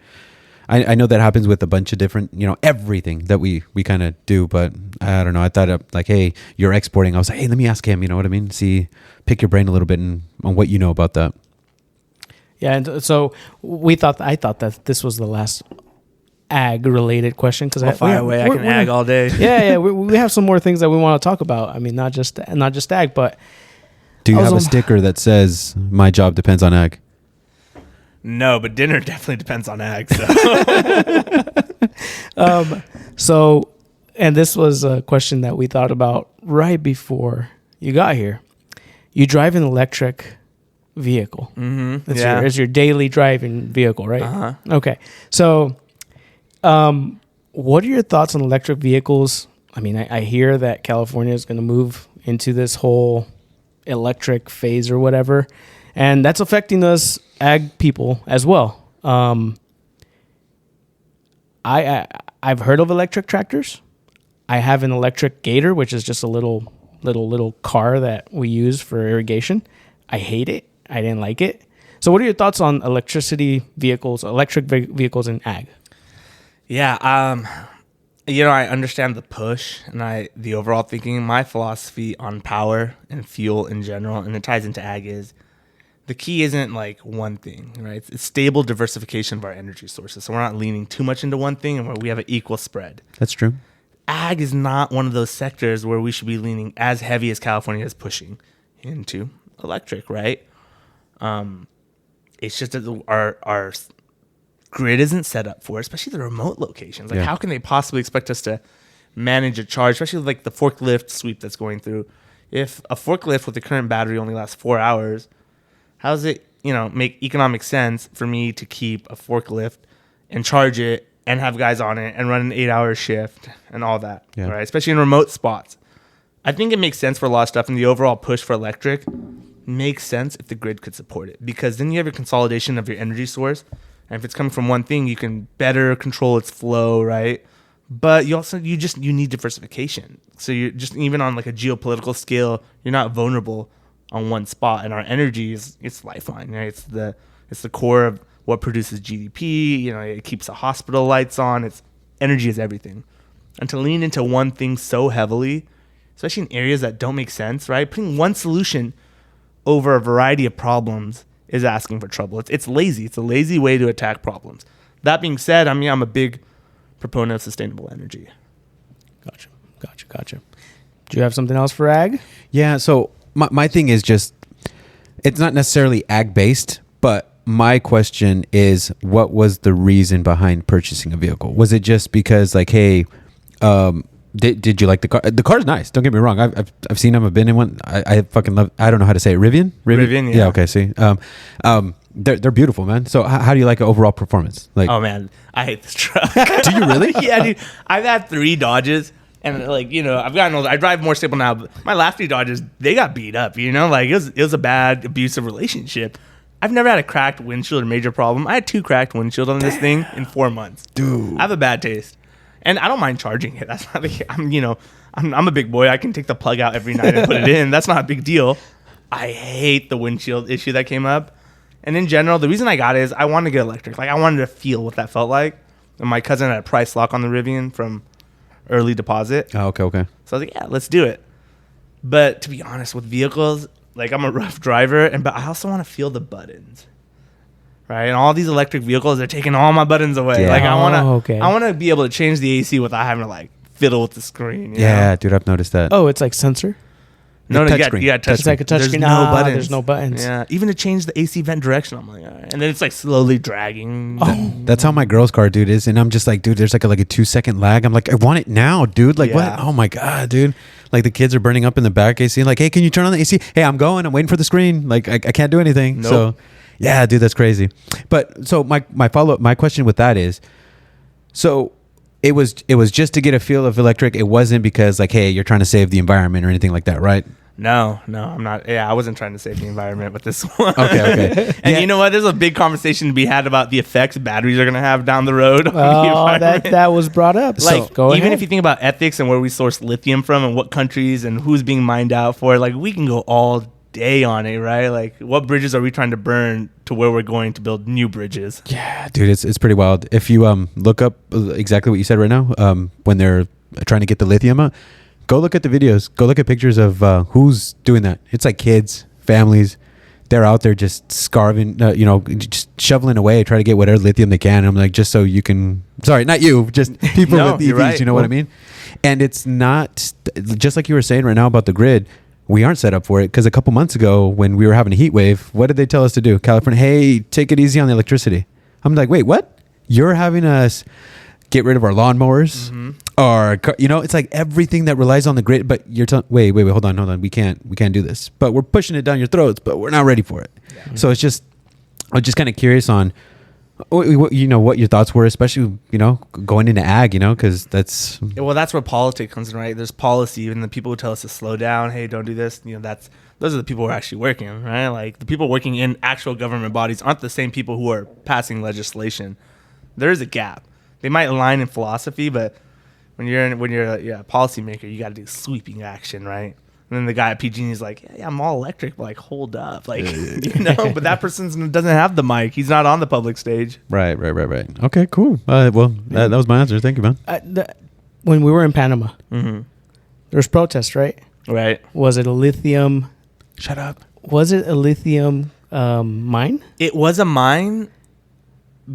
C: I know that happens with a bunch of different, everything that we kind of do. But I don't know. I thought like, hey, you're exporting. I was like, hey, let me ask him. You know what I mean? Pick your brain a little bit on what you know about that.
A: Yeah, and so I thought that this was the last ag related question because
B: I'll fire away. I can ag all day.
A: Yeah. We have some more things that we want to talk about. I mean, not just ag, but
C: do you have a sticker that says "My job depends on ag"?
B: No, but dinner definitely depends on ag.
A: So, and this was a question that we thought about right before you got here. You drive an electric vehicle.
B: Mm-hmm.
A: It's your daily driving vehicle, right?
B: Uh-huh.
A: Okay. So, what are your thoughts on electric vehicles? I mean, I hear that California is going to move into this whole electric phase or whatever, and that's affecting us ag people as well. I've heard of electric tractors. I have an electric gator, which is just a little car that we use for irrigation. I hate it. I didn't like it. So what are your thoughts on electric vehicles in ag?
B: Yeah. I understand the push and the overall thinking. My philosophy on power and fuel in general, and it ties into ag, is the key isn't like one thing, right? It's stable diversification of our energy sources. So we're not leaning too much into one thing and where we have an equal spread.
C: That's true.
B: Ag is not one of those sectors where we should be leaning as heavy as California is pushing into electric, right? It's just that our grid isn't set up for it, especially the remote locations. Like, how can they possibly expect us to manage a charge, especially like the forklift sweep that's going through? If a forklift with the current battery only lasts 4 hours, how does it, make economic sense for me to keep a forklift and charge it and have guys on it and run an 8-hour shift and all that, right? Especially in remote spots. I think it makes sense for a lot of stuff, and the overall push for electric makes sense if the grid could support it, because then you have your consolidation of your energy source, and if it's coming from one thing, you can better control its flow, right? But you need diversification. So you're just, even on like a geopolitical scale, you're not vulnerable on one spot, and our energy it's lifeline, right? It's the core of what produces GDP. You know, it keeps the hospital lights on. It's energy is everything. And to lean into one thing so heavily, especially in areas that don't make sense, right? Putting one solution over a variety of problems is asking for trouble. It's lazy. It's a lazy way to attack problems. That being said, I mean, I'm a big proponent of sustainable energy.
A: Gotcha. Do you have something else for ag?
C: Yeah. So my thing is just, it's not necessarily ag based, but my question is, what was the reason behind purchasing a vehicle? Was it just because like, hey, did you like the car? The car's nice. Don't get me wrong. I've seen them. I've been in one. I fucking love. I don't know how to say it. Rivian.
B: Rivian.
C: Yeah. Okay. See. They're beautiful, man. So how do you like an overall performance? Like,
B: oh man, I hate this truck.
C: do you really?
B: Yeah, dude. I've had 3 Dodges, and like, you know, I've gotten older. I drive more stable now, but my last 3 Dodges, they got beat up. You know, like it was a bad, abusive relationship. I've never had a cracked windshield or major problem. I had 2 cracked windshields on this thing in 4 months.
C: Dude,
B: I have a bad taste, and I don't mind charging it. That's not the. I'm a big boy. I can take the plug out every night and put it in. That's not a big deal. I hate the windshield issue that came up. And in general, the reason I got it is I wanted to get electric. Like, I wanted to feel what that felt like. And my cousin had a price lock on the Rivian from early deposit.
C: Oh, okay.
B: So I was like, yeah, let's do it. But to be honest, with vehicles, like, I'm a rough driver, but I also want to feel the buttons. Right? And all these electric vehicles, they're taking all my buttons away.
C: Yeah.
B: Like, I want to be able to change the AC without having to, like, fiddle with the screen. You
C: Yeah,
B: know?
C: dude, I've noticed that.
A: Oh, it's like sensor.
B: No,
C: touch
B: you
C: screen.
B: got touch
A: It's like a touch
B: There's
A: screen.
B: no
A: Ah,
B: buttons.
A: there's no buttons.
B: Yeah, even to change the AC vent direction, I'm like, all right. And then it's like slowly dragging.
A: Oh.
C: That's how my girl's car, dude, is. And I'm just like, dude, there's like a 2-second lag. I'm like, I want it now, dude. Like,
B: Yeah.
C: what? Oh my God, dude. Like, the kids are burning up in the back AC. Like, hey, can you turn on the AC? Hey, I'm waiting for the screen. Like, I can't do anything.
B: Nope.
C: So, yeah, dude, that's crazy. But so my question with that is, so it was just to get a feel of electric. It wasn't because like, hey, you're trying to save the environment or anything like that, right?
B: No, I'm not. Yeah, I wasn't trying to save the environment with this one.
C: Okay.
B: And
C: Yeah.
B: you know what? There's a big conversation to be had about the effects batteries are going to have down the road. On the
A: Oh,
B: environment.
A: that was brought up.
B: Like,
A: So go
B: even
A: ahead.
B: if you think about ethics and where we source lithium from and what countries and who's being mined out for, like, we can go all day on it, right? Like, what bridges are we trying to burn to where we're going to build new bridges?
C: Yeah, dude, it's pretty wild. If you look up exactly what you said right now, when they're trying to get the lithium out, go look at the videos. Go look at pictures of who's doing that. It's like kids, families. They're out there just scarving, just shoveling away, try to get whatever lithium they can. And I'm like, just so you can. Sorry, not you, just people
B: No,
C: with
B: you're
C: EVs.
B: right.
C: You know what I mean? And it's not just like you were saying right now about the grid. We aren't set up for it because a couple months ago when we were having a heat wave, what did they tell us to do? California, hey, take it easy on the electricity. I'm like, wait, what? You're having us get rid of our lawnmowers, or it's like everything that relies on the grid. But you're telling, wait, hold on, we can't do this. But we're pushing it down your throats, but we're not ready for it. Yeah. So it's just, I was just kind of curious on, what your thoughts were, especially going into ag, because that's
B: where politics comes in, right? There's policy, and the people who tell us to slow down, hey, don't do this. Those are the people who are actually working, right? Like, the people working in actual government bodies aren't the same people who are passing legislation. There is a gap. They might align in philosophy, but when you're a policymaker, you got to do sweeping action, right? And then the guy at PG&E is like, yeah, I'm all electric, but like, hold up, like, but that person doesn't have the mic. He's not on the public stage.
C: Right. Okay, cool. That was my answer. Thank you, man.
A: When we were in Panama, there was protests, right?
B: Right.
A: Was it a lithium?
C: Shut up.
A: Was it a lithium mine?
B: It was a mine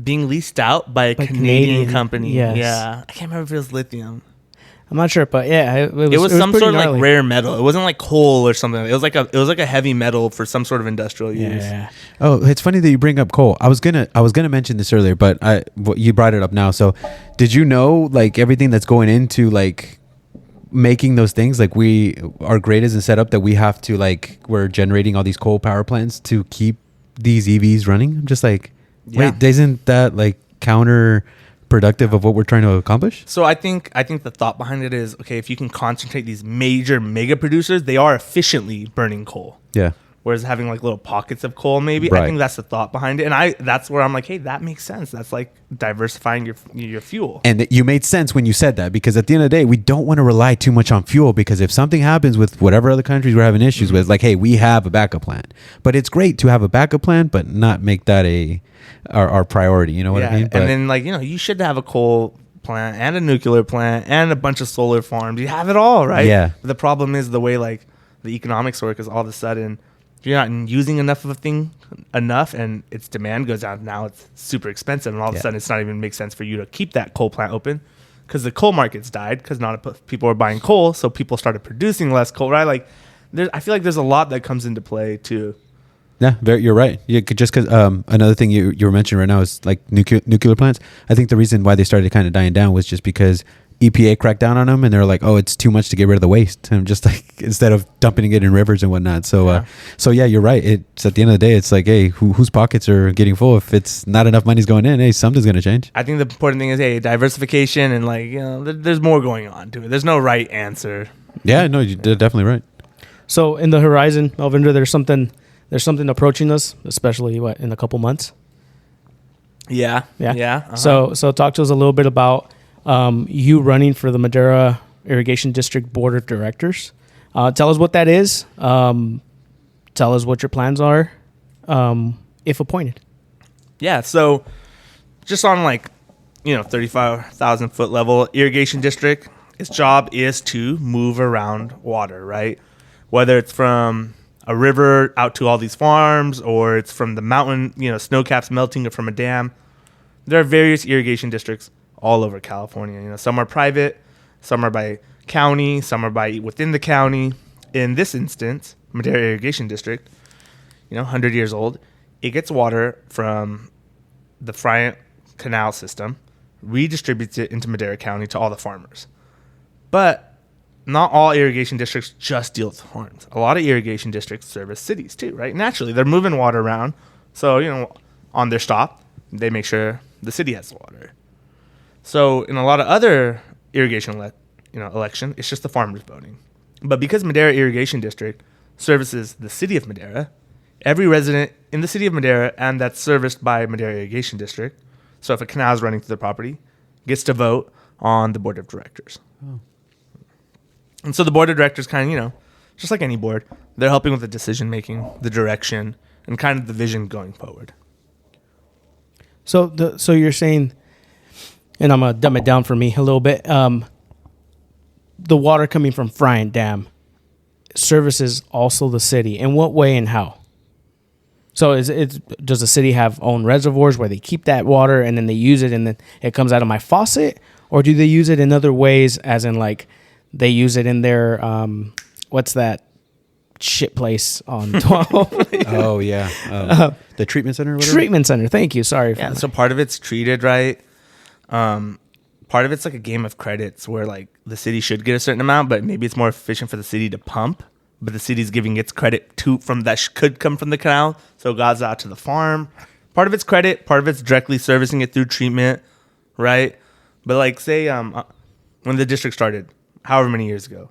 B: being leased out by a Canadian company.
A: Yes.
B: Yeah. I can't remember if it was lithium.
A: I'm not sure, but yeah, it was
B: some
A: pretty
B: sort of
A: gnarly.
B: like rare metal. It wasn't like coal or something. It was like a heavy metal for some sort of industrial use.
A: Yeah.
C: Oh, it's funny that you bring up coal. I was gonna mention this earlier, but you brought it up now. So, did you know like everything that's going into like making those things? Like our grid isn't set up that we have to we're generating all these coal power plants to keep these EVs running. I'm just like, wait, isn't that like counterproductive of what we're trying to accomplish?
B: So I think the thought behind it is, okay, if you can concentrate these major mega producers, they are efficiently burning coal.
C: Yeah.
B: whereas having like little pockets of coal, maybe.
C: Right.
B: I think that's the thought behind it, and that's where I'm like, hey, that makes sense. That's like diversifying your fuel.
C: And you made sense when you said that, because at the end of the day, we don't want to rely too much on fuel, because if something happens with whatever other countries we're having issues with, like, hey, we have a backup plan. But it's great to have a backup plan, but not make that our priority. You know what I mean? But,
B: and then like, you should have a coal plant and a nuclear plant and a bunch of solar farms. You have it all, right?
C: Yeah.
B: But the problem is the way like the economics work is all of a sudden you're not using enough of a thing and its demand goes down. Now it's super expensive, and all of a sudden it's not even make sense for you to keep that coal plant open because the coal market's died because not people are buying coal, so people started producing less coal, right? Like I feel like there's a lot that comes into play too.
C: Yeah, you're right. Just because another thing you were mentioning right now is like nuclear plants. I think the reason why they started kind of dying down was just because EPA cracked down on them, and they're like, oh, it's too much to get rid of the waste, and just like instead of dumping it in rivers and whatnot. So yeah, you're right. It's at the end of the day, it's like, hey, whose pockets are getting full? If it's not enough money's going in, hey, something's gonna change.
B: I think the important thing is, hey, diversification, and like, there's more going on to it. There's no right answer.
C: Yeah, no, you're definitely right.
A: So in the horizon, Mallvinder, there's something approaching us, especially in a couple months.
B: Yeah.
A: So talk to us a little bit about you running for the Madera Irrigation District Board of Directors. Tell us what that is. Tell us what your plans are, if appointed.
B: Yeah. So just on 35,000 foot level, irrigation district, its job is to move around water, right? Whether it's from a river out to all these farms, or it's from the mountain, snow caps melting, or from a dam. There are various irrigation districts all over California. Some are private, some are by county, some are by within the county. In this instance, Madera Irrigation District, 100 years old, it gets water from the Friant Canal system, redistributes it into Madera County to all the farmers. But not all irrigation districts just deal with farms. A lot of irrigation districts service cities too, right? Naturally, they're moving water around. So, on their stop, they make sure the city has water. So in a lot of other irrigation election, it's just the farmers voting. But because Madera Irrigation District services the city of Madera, every resident in the city of Madera and that's serviced by Madera Irrigation District, so if a canal is running through the property, gets to vote on the board of directors. Oh. And so the board of directors kind of, just like any board, they're helping with the decision making, the direction, and kind of the vision going forward.
A: So you're saying, and I'm gonna dumb it down for me a little bit. The water coming from Friant Dam services also the city. In what way and how? So does the city have own reservoirs where they keep that water and then they use it and then it comes out of my faucet, or do they use it in other ways, as in like they use it in their what's that shit place on 12?
C: Oh yeah, the treatment center. Or whatever?
A: Treatment center. Thank you. Sorry.
B: Yeah. So part of it's treated right. Part of it's like a game of credits where like the city should get a certain amount, but maybe it's more efficient for the city to pump. But the city's giving its credit from that could come from the canal, so it goes out to the farm. Part of it's credit, part of it's directly servicing it through treatment, right? But like say when the district started, however many years ago,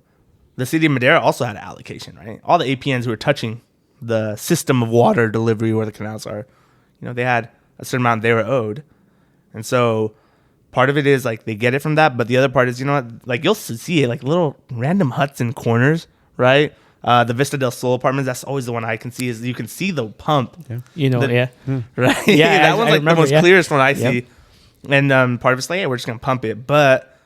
B: the city of Madera also had an allocation, right? All the APNs who were touching the system of water delivery where the canals are, they had a certain amount they were owed. And so part of it is like they get it from that, but the other part is, like you'll see it like little random huts in corners, right? The Vista del Sol apartments, that's always the one I can see, is you can see the pump.
A: Yeah.
B: Right?
A: Yeah,
B: that one's like the most clearest one I see.
A: Yep.
B: And part of it's like, yeah, we're just going to pump it. But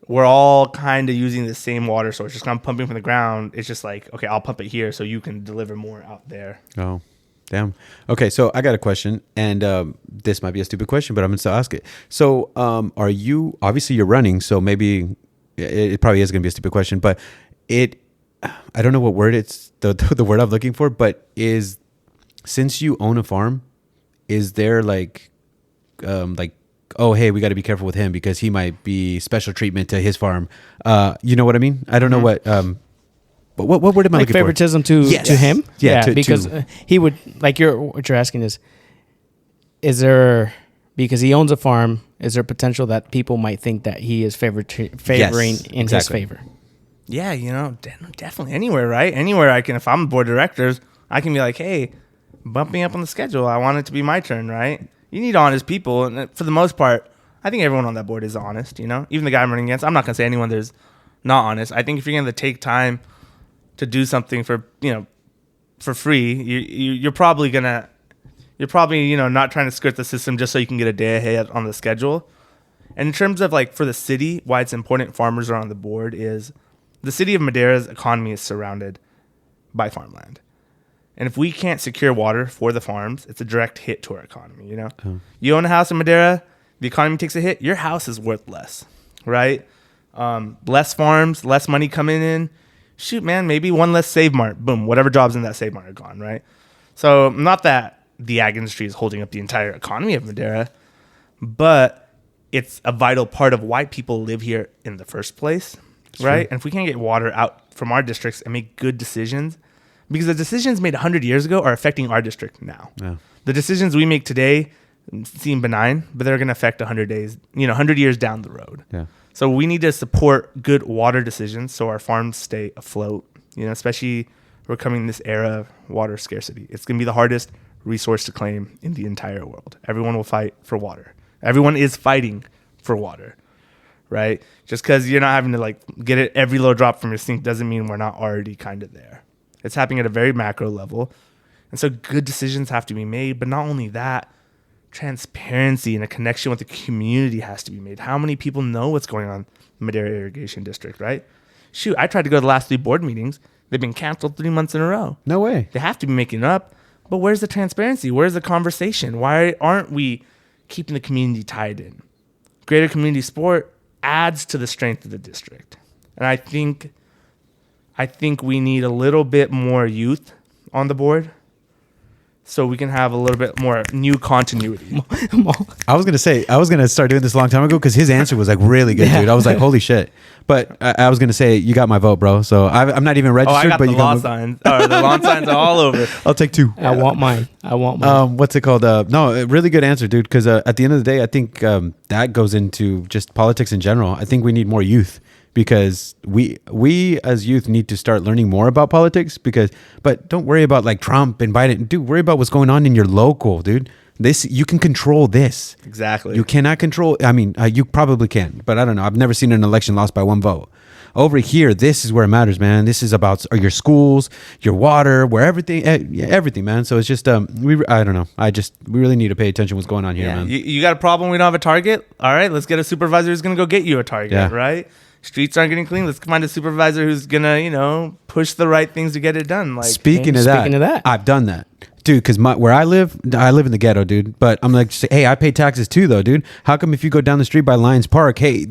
B: we're all kind of using the same water source. Just kind of pumping from the ground. It's just like, okay, I'll pump it here so you can deliver more out there.
C: Oh, damn. Okay, so I got a question, and this might be a stupid question, but I'm going to still ask it. So are you, obviously you're running, so maybe it probably is going to be a stupid question, but I don't know what word it's, the word I'm looking for, but since you own a farm, is there like, oh, hey, we got to be careful with him because he might be special treatment to his farm. You know what I mean? I don't know what, but what word am I looking for?
A: Favoritism to him?
C: Yeah,
A: because he would, like what you're asking is there, because he owns a farm, is there potential that people might think that he is favoring in his favor?
B: Yeah, definitely anywhere, right? Anywhere if I'm board of directors, I can be like, hey, bump me up on the schedule. I want it to be my turn, right? You need honest people. And for the most part, I think everyone on that board is honest, Even the guy I'm running against, I'm not going to say anyone there's not honest. I think if you're going to take time to do something for, for free, you're probably not trying to skirt the system just so you can get a day ahead on the schedule. And in terms of for the city, why it's important farmers are on the board is the city of Madera's economy is surrounded by farmland. And if we can't secure water for the farms, it's a direct hit to our economy, Oh. You own a house in Madera, the economy takes a hit, your house is worth less, right? Less farms, less money coming in. Shoot, man, maybe one less Save Mart. Boom, whatever jobs in that Save Mart are gone, right? So not that the ag industry is holding up the entire economy of Madera, but it's a vital part of why people live here in the first place, right? And if we can't get water out from our districts and make good decisions, because the decisions made 100 years ago are affecting our district now. Yeah. The decisions we make today seem benign, but they're going to affect 100 years down the road. Yeah. So we need to support good water decisions so our farms stay afloat, especially we're coming in this era of water scarcity. It's going to be the hardest resource to claim in the entire world. Everyone will fight for water. Everyone is fighting for water, right? Just because you're not having to get it every little drop from your sink doesn't mean we're not already kind of there. It's happening at a very macro level. And so good decisions have to be made. But not only that, transparency and a connection with the community has to be made. How many people know what's going on in Madera Irrigation District, right? Shoot, I tried to go to the last 3 board meetings. They've been canceled 3 months in a row.
C: No way.
B: They have to be making it up. But where's the transparency? Where's the conversation? Why aren't we keeping the community tied in? Greater community support adds to the strength of the district. And I think we need a little bit more youth on the board so we can have a little bit more new continuity.
C: I was going to start doing this a long time ago because his answer was really good, dude. I was like, holy shit. But I was going to say, you got my vote, bro. So I'm not even registered.
B: I got
C: but
B: the
C: you
B: law
C: got
B: signs. The lawn signs are all over.
C: I'll take 2.
A: I want mine.
C: What's it called? No, a really good answer, dude. Because at the end of the day, I think that goes into just politics in general. I think we need more youth. Because we as youth need to start learning more about politics. But don't worry about Trump and Biden. Dude, worry about what's going on in your local, dude. You can control this.
B: Exactly.
C: You cannot control. I mean, you probably can, but I don't know. I've never seen an election lost by 1 vote. Over here, this is where it matters, man. This is about your schools, your water, where everything, man. So it's just I don't know. We really need to pay attention to what's going on here, man.
B: You got a problem? We don't have a target. All right, let's get a supervisor who's gonna go get you a target, right? Streets aren't getting clean. Let's find a supervisor who's gonna, push the right things to get it done.
C: Speaking of that, I've done that, dude. Because where I live in the ghetto, dude. But I'm hey, I pay taxes too, though, dude. How come if you go down the street by Lions Park, hey,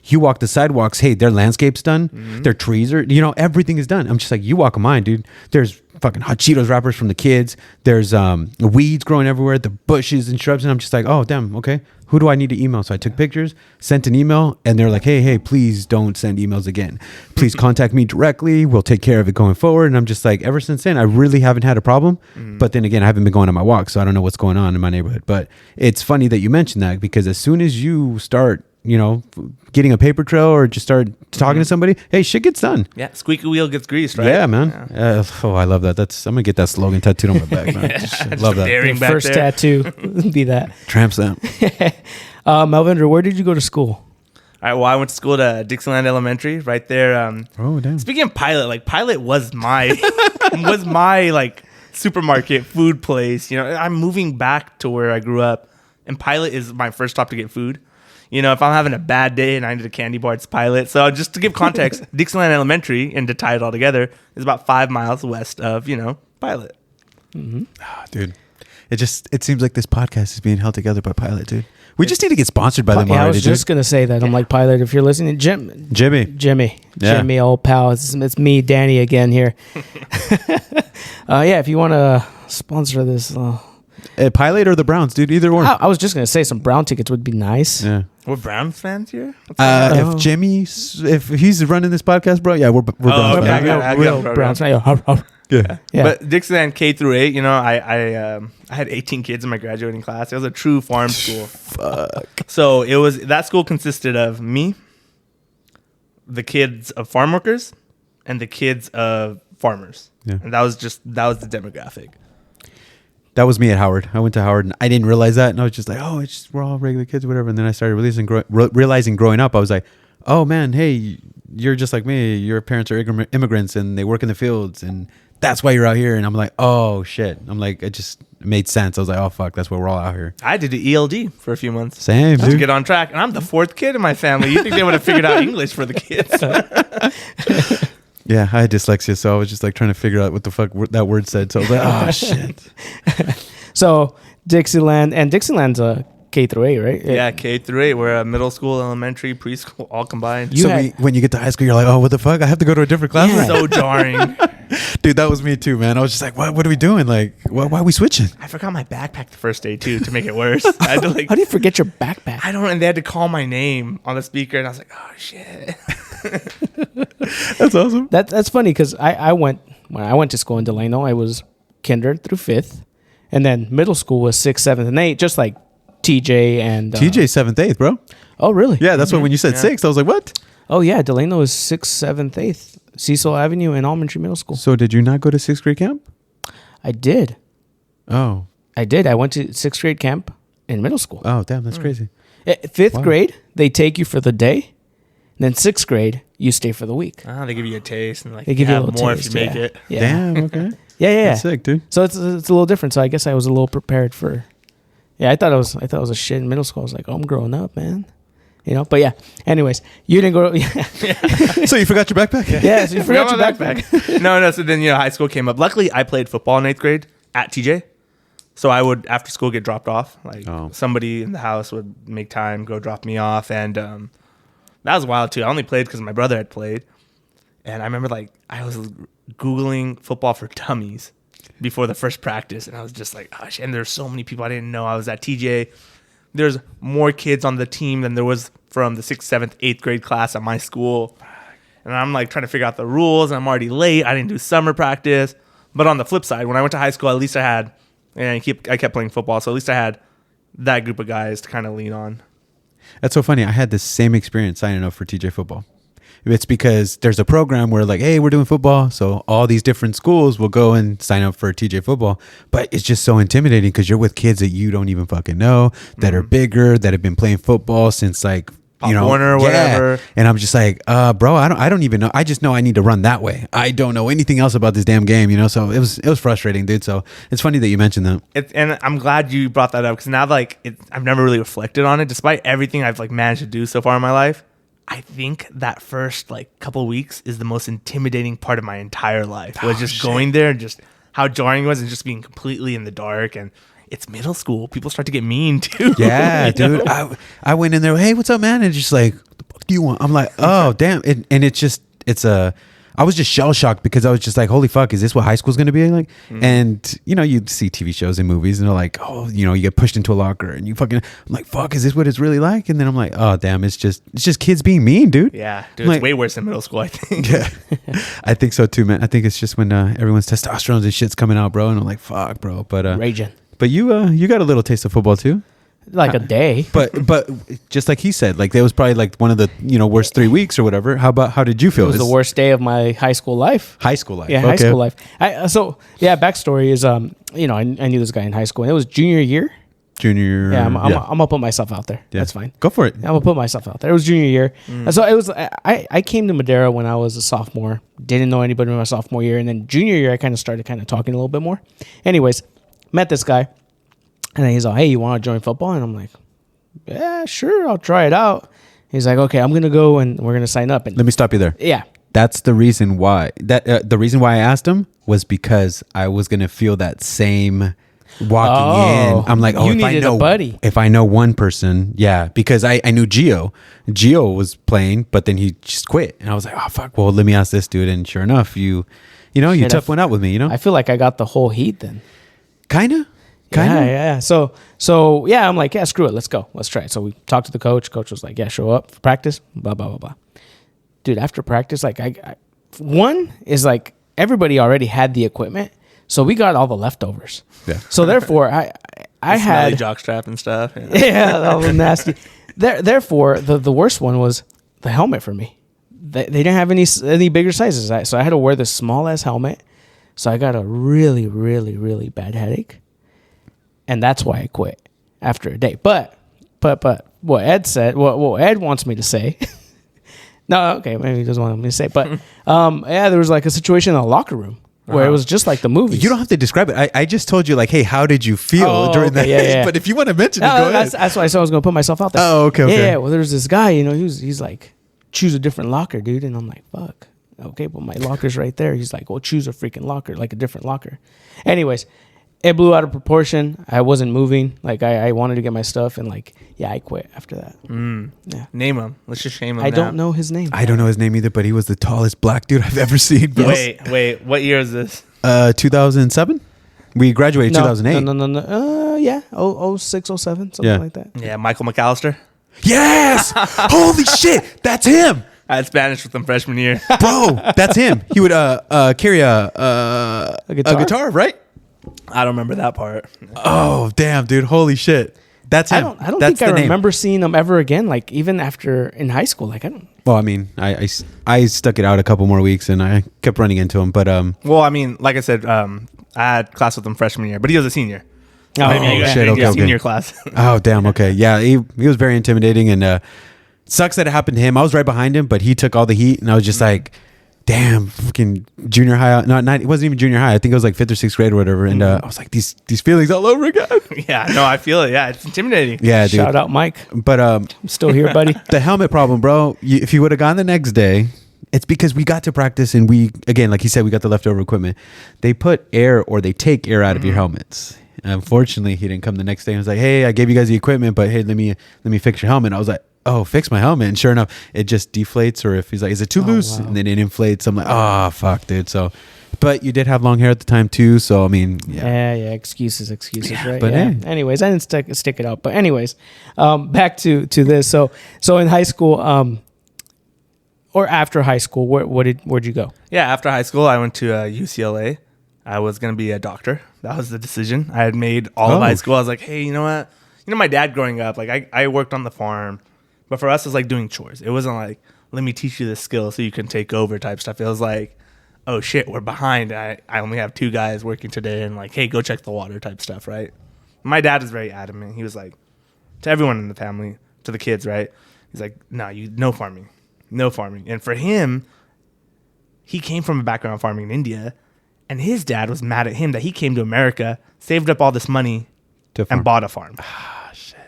C: you walk the sidewalks, hey, their landscape's done, their trees are, everything is done. I'm just you walk mine, dude. There's fucking hot Cheetos wrappers from the kids. There's weeds growing everywhere, the bushes and shrubs, and I'm just oh, damn, okay. Who do I need to email? So I took pictures, sent an email, and they're like, hey, please don't send emails again. Please contact me directly. We'll take care of it going forward. And I'm just ever since then, I really haven't had a problem. But then again, I haven't been going on my walks, so I don't know what's going on in my neighborhood. But it's funny that you mentioned that because as soon as you start, getting a paper trail or just start talking to somebody, hey, shit gets done.
B: Yeah, squeaky wheel gets greased, right?
C: Yeah, man. Yeah. I love that. I'm going to get that slogan tattooed on my back, man. I love that.
A: First tattoo be that.
C: Tramp stamp.
A: Mallvinder, where did you go to school?
B: All right, well, I went to school to Dixieland Elementary right there.
C: Oh, damn.
B: Speaking of Pilot, Pilot was my supermarket food place. I'm moving back to where I grew up, and Pilot is my first stop to get food. If I'm having a bad day and I need a candy bar, it's Pilot. So just to give context, Dixieland Elementary, and to tie it all together, is about 5 miles west of, Pilot.
C: Mm-hmm. Oh, dude, it seems like this podcast is being held together by Pilot, dude. We just need to get sponsored by them already.
A: I was just going to say that. I'm Pilot, if you're listening, Jimmy, old pal. It's me, Danny, again here. If you want to sponsor this...
C: Pilot or the Browns, dude. Either or.
A: I was just gonna say some Brown tickets would be nice.
C: Yeah.
B: We're Browns fans here.
C: If he's running this podcast, bro, yeah, we're Browns fans.
A: Real Browns fans.
C: Yeah.
B: But Dixieland K-8, I had 18 kids in my graduating class. It was a true farm school.
C: Fuck.
B: So that school consisted of me, the kids of farm workers, and the kids of farmers.
C: Yeah.
B: And that was the demographic.
C: That was me at Howard. I went to Howard and I didn't realize that. And I was just like, oh, we're all regular kids, whatever. And then I started realizing growing up, I was like, oh man, hey, you're just like me. Your parents are immigrants and they work in the fields. And that's why you're out here. And I'm like, oh shit. I'm like, it just made sense. I was like, oh fuck, that's why we're all out here.
B: I did the ELD for a few months.
C: Same,
B: Just to
C: dude.
B: get on track. And I'm the fourth kid in my family. You think they would have figured out English for the kids?
C: Yeah, I had dyslexia, so I was just like trying to figure out what the fuck that word said. So I was like, oh shit.
A: So Dixieland's a K through 8, right?
B: Yeah, K through 8. We're a middle school, elementary, preschool, all combined.
C: When you get to high school, you're like, oh, what the fuck? I have to go to a different class.
A: Yeah.
B: So jarring.
C: Dude, that was me too, man. I was just like, what are we doing? Like, why are we switching?
B: I forgot my backpack the first day too, to make it worse. I had to like,
A: How do you forget your backpack?
B: I don't know, and they had to call my name on the speaker, and I was like, oh shit.
C: That's awesome.
A: That's funny because when I went to school in Delano, I was kinder through 5th, and then middle school was 6th, 7th, and 8th, just like TJ and
C: TJ 7th, 8th, bro.
A: Oh, really?
C: Yeah, that's why when you said 6th, I was like, what?
A: Oh, yeah. Delano is 6th, 7th, 8th. Cecil Avenue and Almond Tree Middle School.
C: So did you not go to 6th grade camp?
A: I did.
C: Oh.
A: I did. I went to 6th grade camp in middle school.
C: Oh, damn, that's crazy.
A: 5th grade, they take you for the day. And then 6th grade, you stay for the week.
B: They give you a taste, and like
A: They give you a
B: have
A: little
B: more
A: taste,
B: if you make
A: yeah.
B: it.
A: Yeah.
C: Damn, okay.
A: Yeah.
C: That's sick, dude.
A: So it's a little different. So I guess I was a little prepared for. Yeah, I thought it was a shit in middle school. I was like, oh, I'm growing up, man. You know, but yeah. Anyways, you didn't go.
C: So you forgot your backpack?
A: Yeah, so you forgot your
B: my
A: backpack.
B: No. So then high school came up. Luckily, I played football in 8th grade at TJ. So I would after school get dropped off. Like somebody in the house would make time, go drop me off, and that was wild too. I only played because my brother had played, and I remember like I was Googling football for dummies before the first practice, and I was just like, oh shit. And there's so many people I didn't know. I was at TJ. There's more kids on the team than there was from the 6th, 7th, 8th grade class at my school. And I'm like trying to figure out the rules, and I'm already late. I didn't do summer practice. But on the flip side, when I went to high school, at least I had, and I kept playing football, so at least I had that group of guys to kind of lean on.
C: That's so funny. I had the same experience signing up for TJ football. It's because there's a program where like, hey, we're doing football. So all these different schools will go and sign up for TJ football. But it's just so intimidating because you're with kids that you don't even fucking know, that are bigger, that have been playing football since like,
B: Warner or whatever.
C: And I'm just like, bro, I don't even know. I just know I need to run that way. I don't know anything else about this damn game, So it was frustrating, dude. So it's funny that you mentioned that.
B: And I'm glad you brought that up because now I've never really reflected on it. Despite everything I've like managed to do so far in my life, I think that first like couple weeks is the most intimidating part of my entire life. Was just going there and just how jarring it was and just being completely in the dark. And it's middle school. People start to get mean too.
C: Yeah, dude. I went in there. Hey, what's up, man? And just like, what the fuck do you want? I'm like, oh, damn. I was just shell shocked because I was just like, holy fuck, is this what high school's going to be like? And, you see TV shows and movies and they're like, oh, you get pushed into a locker and you fucking, I'm like, fuck, is this what it's really like? And then I'm like, oh, damn, it's just kids being mean, dude.
B: Yeah, dude,
C: Like,
B: it's way worse than middle school, I think.
C: Yeah, I think so too, man. I think it's just when everyone's testosterone and shit's coming out, bro. And I'm like, fuck, bro. But
A: Raging.
C: But you got a little taste of football too.
A: Like a day.
C: But just like he said, like that was probably like one of the worst 3 weeks or whatever. How did you feel?
A: It was the worst day of my high school life.
C: High school life.
A: Yeah,
C: Okay.
A: high school life. Backstory is I knew this guy in high school. And it was junior year.
C: Junior.
A: Yeah, I'm gonna put myself out there.
C: Yeah.
A: That's fine.
C: Go for it.
A: I'm gonna put myself out there. It was junior year. And so it was. I came to Madera when I was a sophomore. Didn't know anybody in my sophomore year, and then junior year I started talking a little bit more. Anyways, met this guy, and then he's like, "Hey, you want to join football?" And I'm like, yeah, sure, I'll try it out. He's like, okay, I'm going to go and we're going to sign up. And
C: let me stop you there.
A: Yeah.
C: That's the reason why. The reason why I asked him was because I was going to feel that same walking in. I'm like,
A: you needed a buddy.
C: If I know one person, yeah, because I knew Gio. Gio was playing, but then he just quit. And I was like, oh, fuck, well, let me ask this dude. And sure enough, you tough one out with me,
A: I feel like I got the whole heat then.
C: Kind of.
A: Yeah. So yeah, I'm like, yeah, screw it. Let's go. Let's try it. So we talked to the coach. Coach was like, yeah, show up for practice, blah, blah, blah, blah. Dude, after practice, like one is like everybody already had the equipment. So we got all the leftovers.
C: Yeah.
A: So therefore I had
B: jockstrap and stuff.
A: Yeah, that was nasty. Therefore, the worst one was the helmet for me. they didn't have any bigger sizes. So I had to wear this small ass helmet. So I got a really, really, really bad headache, and that's why I quit after a day. But what Ed said, what Ed wants me to say. No, okay, maybe he doesn't want me to say. But yeah, there was like a situation in a locker room where it was just like the movies.
C: You don't have to describe it. I just told you, like, hey, how did you feel during that?
A: Yeah.
C: But if you want to mention it, go ahead.
A: That's why I said I was going to put myself out there.
C: Oh, okay.
A: Yeah. Well, there's this guy, you know, he's like, choose a different locker, dude. And I'm like, fuck. Okay, but my locker's right there. He's like, well, choose a freaking locker, like a different locker. Anyways, it blew out of proportion. I wasn't moving. Like, I wanted to get my stuff, and like, yeah, I quit after that. Yeah.
B: Name him. Let's just shame him.
A: I don't know his name.
C: I don't know his name either, but he was the tallest black dude I've ever seen, bro.
B: Wait. What year is this?
C: 2007? We graduated 2008.
A: No. Yeah. 06, 07, something like that.
B: Yeah, Michael McAllister.
C: Yes! Holy shit! That's him!
B: I had Spanish with him freshman year.
C: Bro, that's him. He would carry a guitar, right?
B: I don't remember that part.
C: Oh, damn, dude. Holy shit. That's him.
A: I don't think I remember seeing him ever again, like even after in high school. Like, I don't.
C: Well, I mean, I stuck it out a couple more weeks and I kept running into him, but
B: well, I mean, like I said, I had class with him freshman year, but he was a senior.
C: Shit, okay.
B: Senior class.
C: Oh, damn. Okay. Yeah. He was very intimidating, and sucks that it happened to him. I was right behind him, but he took all the heat, and I was just like, damn, fucking junior high. Not it wasn't even junior high. I think it was like 5th or 6th grade or whatever. And I was like, these feelings all over again.
B: Yeah, no, I feel it. Yeah, it's intimidating.
C: Yeah, dude.
A: Shout out, Mike.
C: But
A: I'm still here, buddy.
C: the helmet problem, bro. If you would have gone the next day, it's because we got to practice, and we, again, like he said, we got the leftover equipment. They put air, or they take air out of your helmets. Unfortunately, he didn't come the next day and was like, hey, I gave you guys the equipment, but hey, let me fix your helmet. I was like, oh, fix my helmet. And sure enough, it just deflates, or if he's like, is it too loose? Wow. And then it inflates. I'm like, oh, fuck, dude. So, but you did have long hair at the time too. So, I mean,
A: yeah. Excuses, right?
C: But
A: yeah. Anyways, I didn't stick it out. But anyways, back to this. So in high school, or after high school, where'd you go?
B: Yeah, after high school, I went to UCLA. I was going to be a doctor. That was the decision. I had made all of high school. I was like, hey, you know what? You know, my dad growing up, like I worked on the farm, but for us, it was like doing chores. It wasn't like, let me teach you this skill so you can take over type stuff. It was like, oh shit, we're behind. I only have 2 guys working today, and like, hey, go check the water type stuff, right? My dad is very adamant. He was like, to everyone in the family, to the kids, right? He's like, no farming. And for him, he came from a background of farming in India, and his dad was mad at him that he came to America, saved up all this money, and bought a farm.
C: Shit.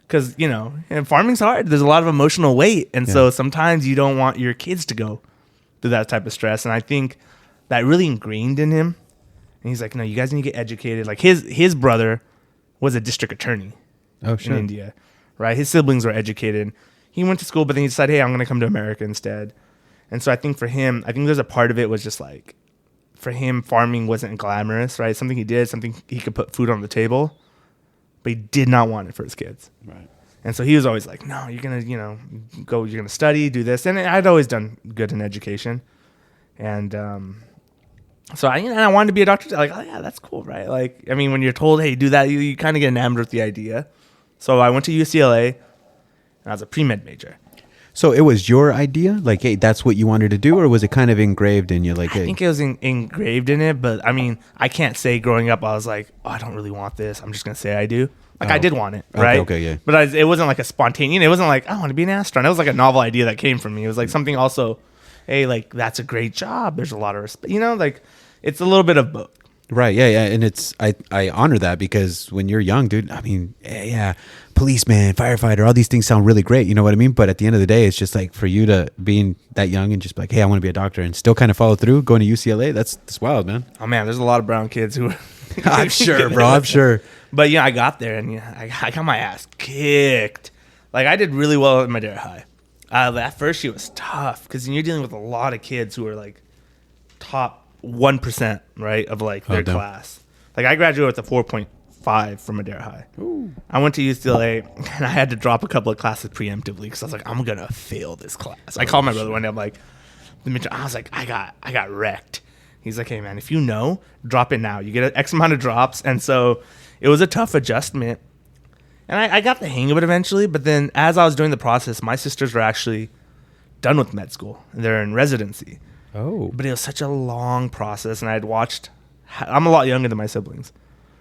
B: Because, you know, and farming's hard. There's a lot of emotional weight. And so sometimes you don't want your kids to go through that type of stress. And I think that really ingrained in him. And he's like, no, you guys need to get educated. Like his brother was a district attorney in India, right? His siblings were educated. He went to school, but then he decided, hey, I'm going to come to America instead. And so I think for him, there's a part of it was just like, for him, farming wasn't glamorous, right? Something he did, something he could put food on the table, but he did not want it for his kids.
C: Right.
B: And so he was always like, no, you're going to, you're going to study, do this. And I'd always done good in education. And so I wanted to be a doctor. Like, oh, yeah, that's cool, right? Like, I mean, when you're told, hey, do that, you kind of get enamored with the idea. So I went to UCLA, and I was a pre-med major.
C: So it was your idea? Like, hey, that's what you wanted to do? Or was it kind of engraved in you? Like,
B: I think it was engraved in it. But, I mean, I can't say growing up I was like, oh, I don't really want this. I'm just going to say I do. Like, I did want it, right?
C: Okay, yeah.
B: But it wasn't like a spontaneous. It wasn't like, I want to be an astronaut. It was like a novel idea that came from me. It was like something also, hey, like, that's a great job. There's a lot of respect. Like, it's a little bit of both.
C: Right, yeah. And it's, I honor that, because when you're young, dude, I mean, yeah, policeman, firefighter, all these things sound really great, you know what I mean? But at the end of the day, it's just like, for you to being that young and just be like, hey, I want to be a doctor, and still kind of follow through, going to UCLA, that's wild, man.
B: Oh, man, there's a lot of brown kids who
C: I'm sure, bro, I'm sure.
B: But, I got there, and I got my ass kicked. Like, I did really well at Madera High. That first year was tough, because you're dealing with a lot of kids who are, like, top 1%, right, of like their class. Like, I graduated with a 4.5 from Madera High. Ooh. I went to UCLA, and I had to drop a couple of classes preemptively because I was like, I'm gonna fail this class. I called my brother one day. I'm like, I was like, I got wrecked. He's like, hey man, if you know, drop it now. You get an X amount of drops. And so it was a tough adjustment, and I got the hang of it eventually. But then as I was doing the process, my sisters were actually done with med school and they're in residency.
C: Oh.
B: But it was such a long process, and I'm a lot younger than my siblings.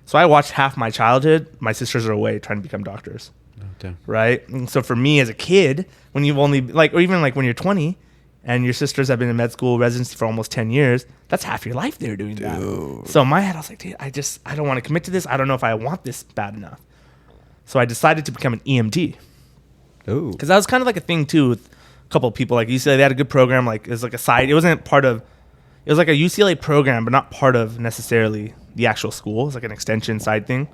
B: So I watched half my childhood. My sisters are away trying to become doctors.
C: Okay.
B: Right? And so for me as a kid, when you've only, like, or even like when you're 20 and your sisters have been in med school residency for almost 10 years, that's half your life they're doing that. So in my head, I was like, dude, I don't want to commit to this. I don't know if I want this bad enough. So I decided to become an EMT.
C: Oh.
B: Because that was kind of like a thing too with a couple of people. Like UCLA, they had a good program. Like it was like a side. It was like a UCLA program, but not part of necessarily the actual school. It was like an extension side thing.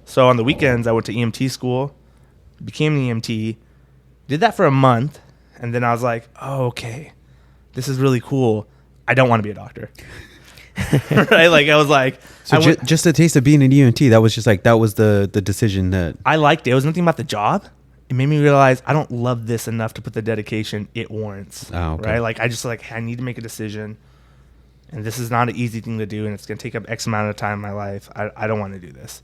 B: So on the weekends, I went to EMT school, became an EMT, did that for a month, and then I was like, oh, okay, this is really cool. I don't want to be a doctor. Right? Like I was like,
C: So just a taste of being an EMT, that was just like, that was the decision that...
B: I liked it. It was nothing about the job. It made me realize I don't love this enough to put the dedication it warrants.
C: Oh, okay.
B: Right? Like I just like, I need to make a decision, and this is not an easy thing to do, and it's going to take up X amount of time in my life. I don't want to do this.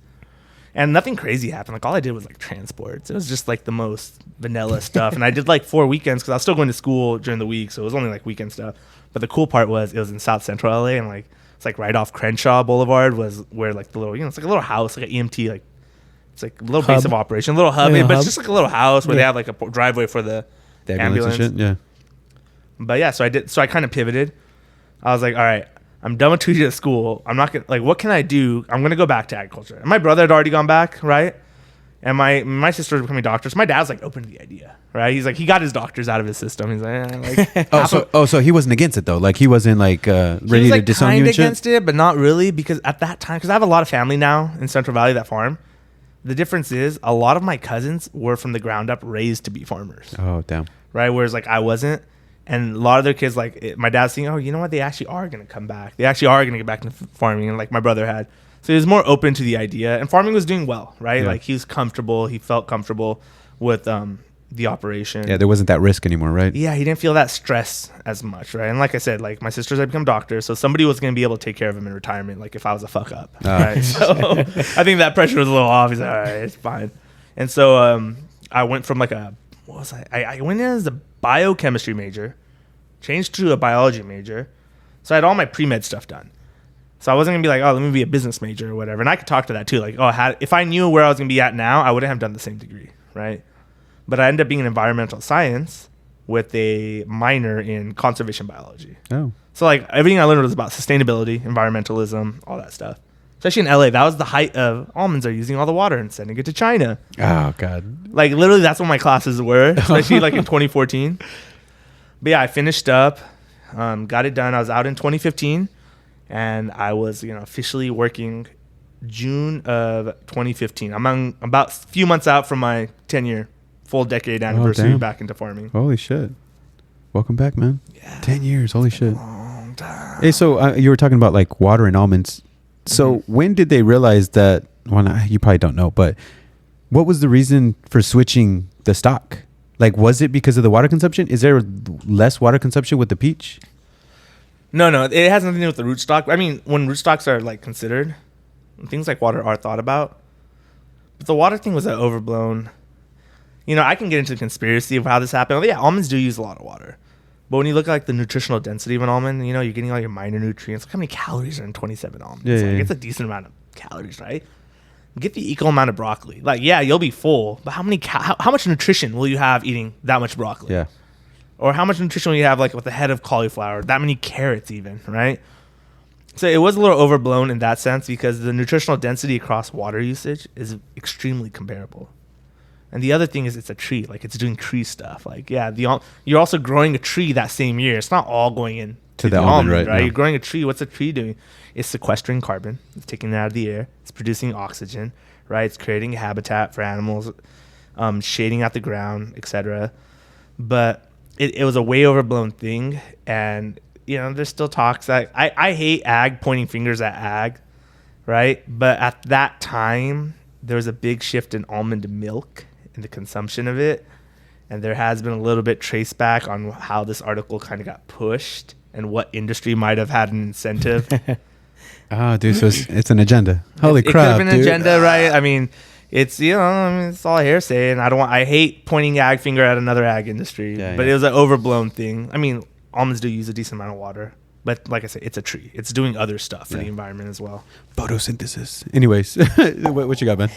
B: And nothing crazy happened. Like all I did was like transports. It was just like the most vanilla stuff. And I did like 4 weekends because I was still going to school during the week. So it was only like weekend stuff. But the cool part was it was in South Central LA, and like it's like right off Crenshaw Boulevard was where like the little, it's like a little house, like an EMT, like it's like a little base of operation, a little hub, but it's just like a little house where they have like a driveway for the ambulance.
C: And shit? Yeah.
B: But yeah, so I kind of pivoted. I was like, all right, I'm done with 2 years of school. I'm not gonna, like, what can I do? I'm gonna go back to agriculture. And my brother had already gone back, right? And my sister was becoming doctors. My dad's like open to the idea, right? He's like, he got his doctors out of his system. He's like,
C: so he wasn't against it though. Like he wasn't like ready to disown you and shit.
B: Against it, but not really, because at that time, because I have a lot of family now in Central Valley that farm. The difference is a lot of my cousins were from the ground up raised to be farmers.
C: Oh damn.
B: Right, whereas like I wasn't. And a lot of their kids, like my dad's thinking, oh, you know what? They actually are going to come back. They actually are going to get back into farming. And like my brother had. So he was more open to the idea. And farming was doing well, right?
C: Yeah.
B: Like he was comfortable. He felt comfortable with the operation.
C: Yeah, there wasn't that risk anymore, right?
B: Yeah, he didn't feel that stress as much, right? And like I said, like my sisters had become doctors. So somebody was going to be able to take care of him in retirement, like if I was a fuck up. Right? So I think that pressure was a little off. He's like, all right, it's fine. And so I went from like I went in as a biochemistry major, changed to a biology major. So I had all my pre-med stuff done. So I wasn't going to be like, oh, let me be a business major or whatever. And I could talk to that too. Like, if I knew where I was going to be at now, I wouldn't have done the same degree, right? But I ended up being in environmental science with a minor in conservation biology.
C: Oh.
B: So like everything I learned was about sustainability, environmentalism, all that stuff. Especially in LA, that was the height of almonds are using all the water and sending it to China.
C: Oh, God.
B: Like literally that's what my classes were, especially like in 2014. But yeah, I finished up, got it done. I was out in 2015, and I was officially working June of 2015. I'm about a few months out from my 10-year, full decade anniversary back into farming.
C: Holy shit. Welcome back, man.
B: Yeah.
C: 10 years. Holy shit.
B: Long time.
C: Hey, so you were talking about like water and almonds. So when did they realize that, well, you probably don't know, but what was the reason for switching the stock? Like, was it because of the water consumption? Is there less water consumption with the peach?
B: No, it has nothing to do with the rootstock. I mean, when rootstocks are like considered, things like water are thought about. But the water thing was overblown. I can get into the conspiracy of how this happened. Yeah, almonds do use a lot of water. But when you look at like the nutritional density of an almond, you're getting all your minor nutrients. Look how many calories are in 27 almonds.
C: Yeah,
B: it's a decent amount of calories, right? Get the equal amount of broccoli. Like, yeah, you'll be full, but how much nutrition will you have eating that much broccoli?
C: Yeah.
B: Or how much nutrition will you have like with a head of cauliflower? That many carrots even, right? So it was a little overblown in that sense because the nutritional density across water usage is extremely comparable. And the other thing is it's a tree. Like it's doing tree stuff. Like, yeah, you're also growing a tree that same year. It's not all going in
C: to the almond, right?
B: No. You're growing a tree. What's a tree doing? It's sequestering carbon. It's taking it out of the air. It's producing oxygen, right? It's creating a habitat for animals, shading out the ground, etc. But it was a way overblown thing. And, there's still talks. I hate ag pointing fingers at ag, right? But at that time, there was a big shift in almond milk and the consumption of it. And there has been a little bit trace back on how this article kind of got pushed and what industry might have had an incentive.
C: Oh, dude, so it's an agenda. Holy crap,
B: it could have been an agenda, right? I mean, It's, I mean, it's all hearsay, and I hate pointing ag finger at another ag industry,
C: Yeah,
B: but
C: yeah.
B: it was an overblown thing. I mean, almonds do use a decent amount of water, but like I said, it's a tree. It's doing other stuff for the environment as well.
C: Photosynthesis. Anyways, what you got, man?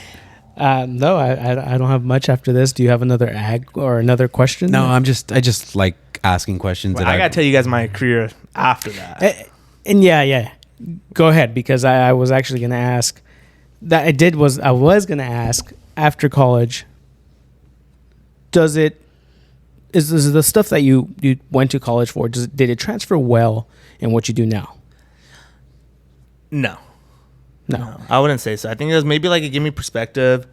A: No, I don't have much after this. Do you have another ag or another question?
C: No, I just like asking questions.
B: Well, I got to tell you guys my career after that.
A: And yeah. Go ahead, because I was actually going to ask that I was going to ask after college, is the stuff that you went to college for, did it transfer well in what you do now?
B: No.
A: No.
B: I wouldn't say so. I think it was maybe like it gave me perspective.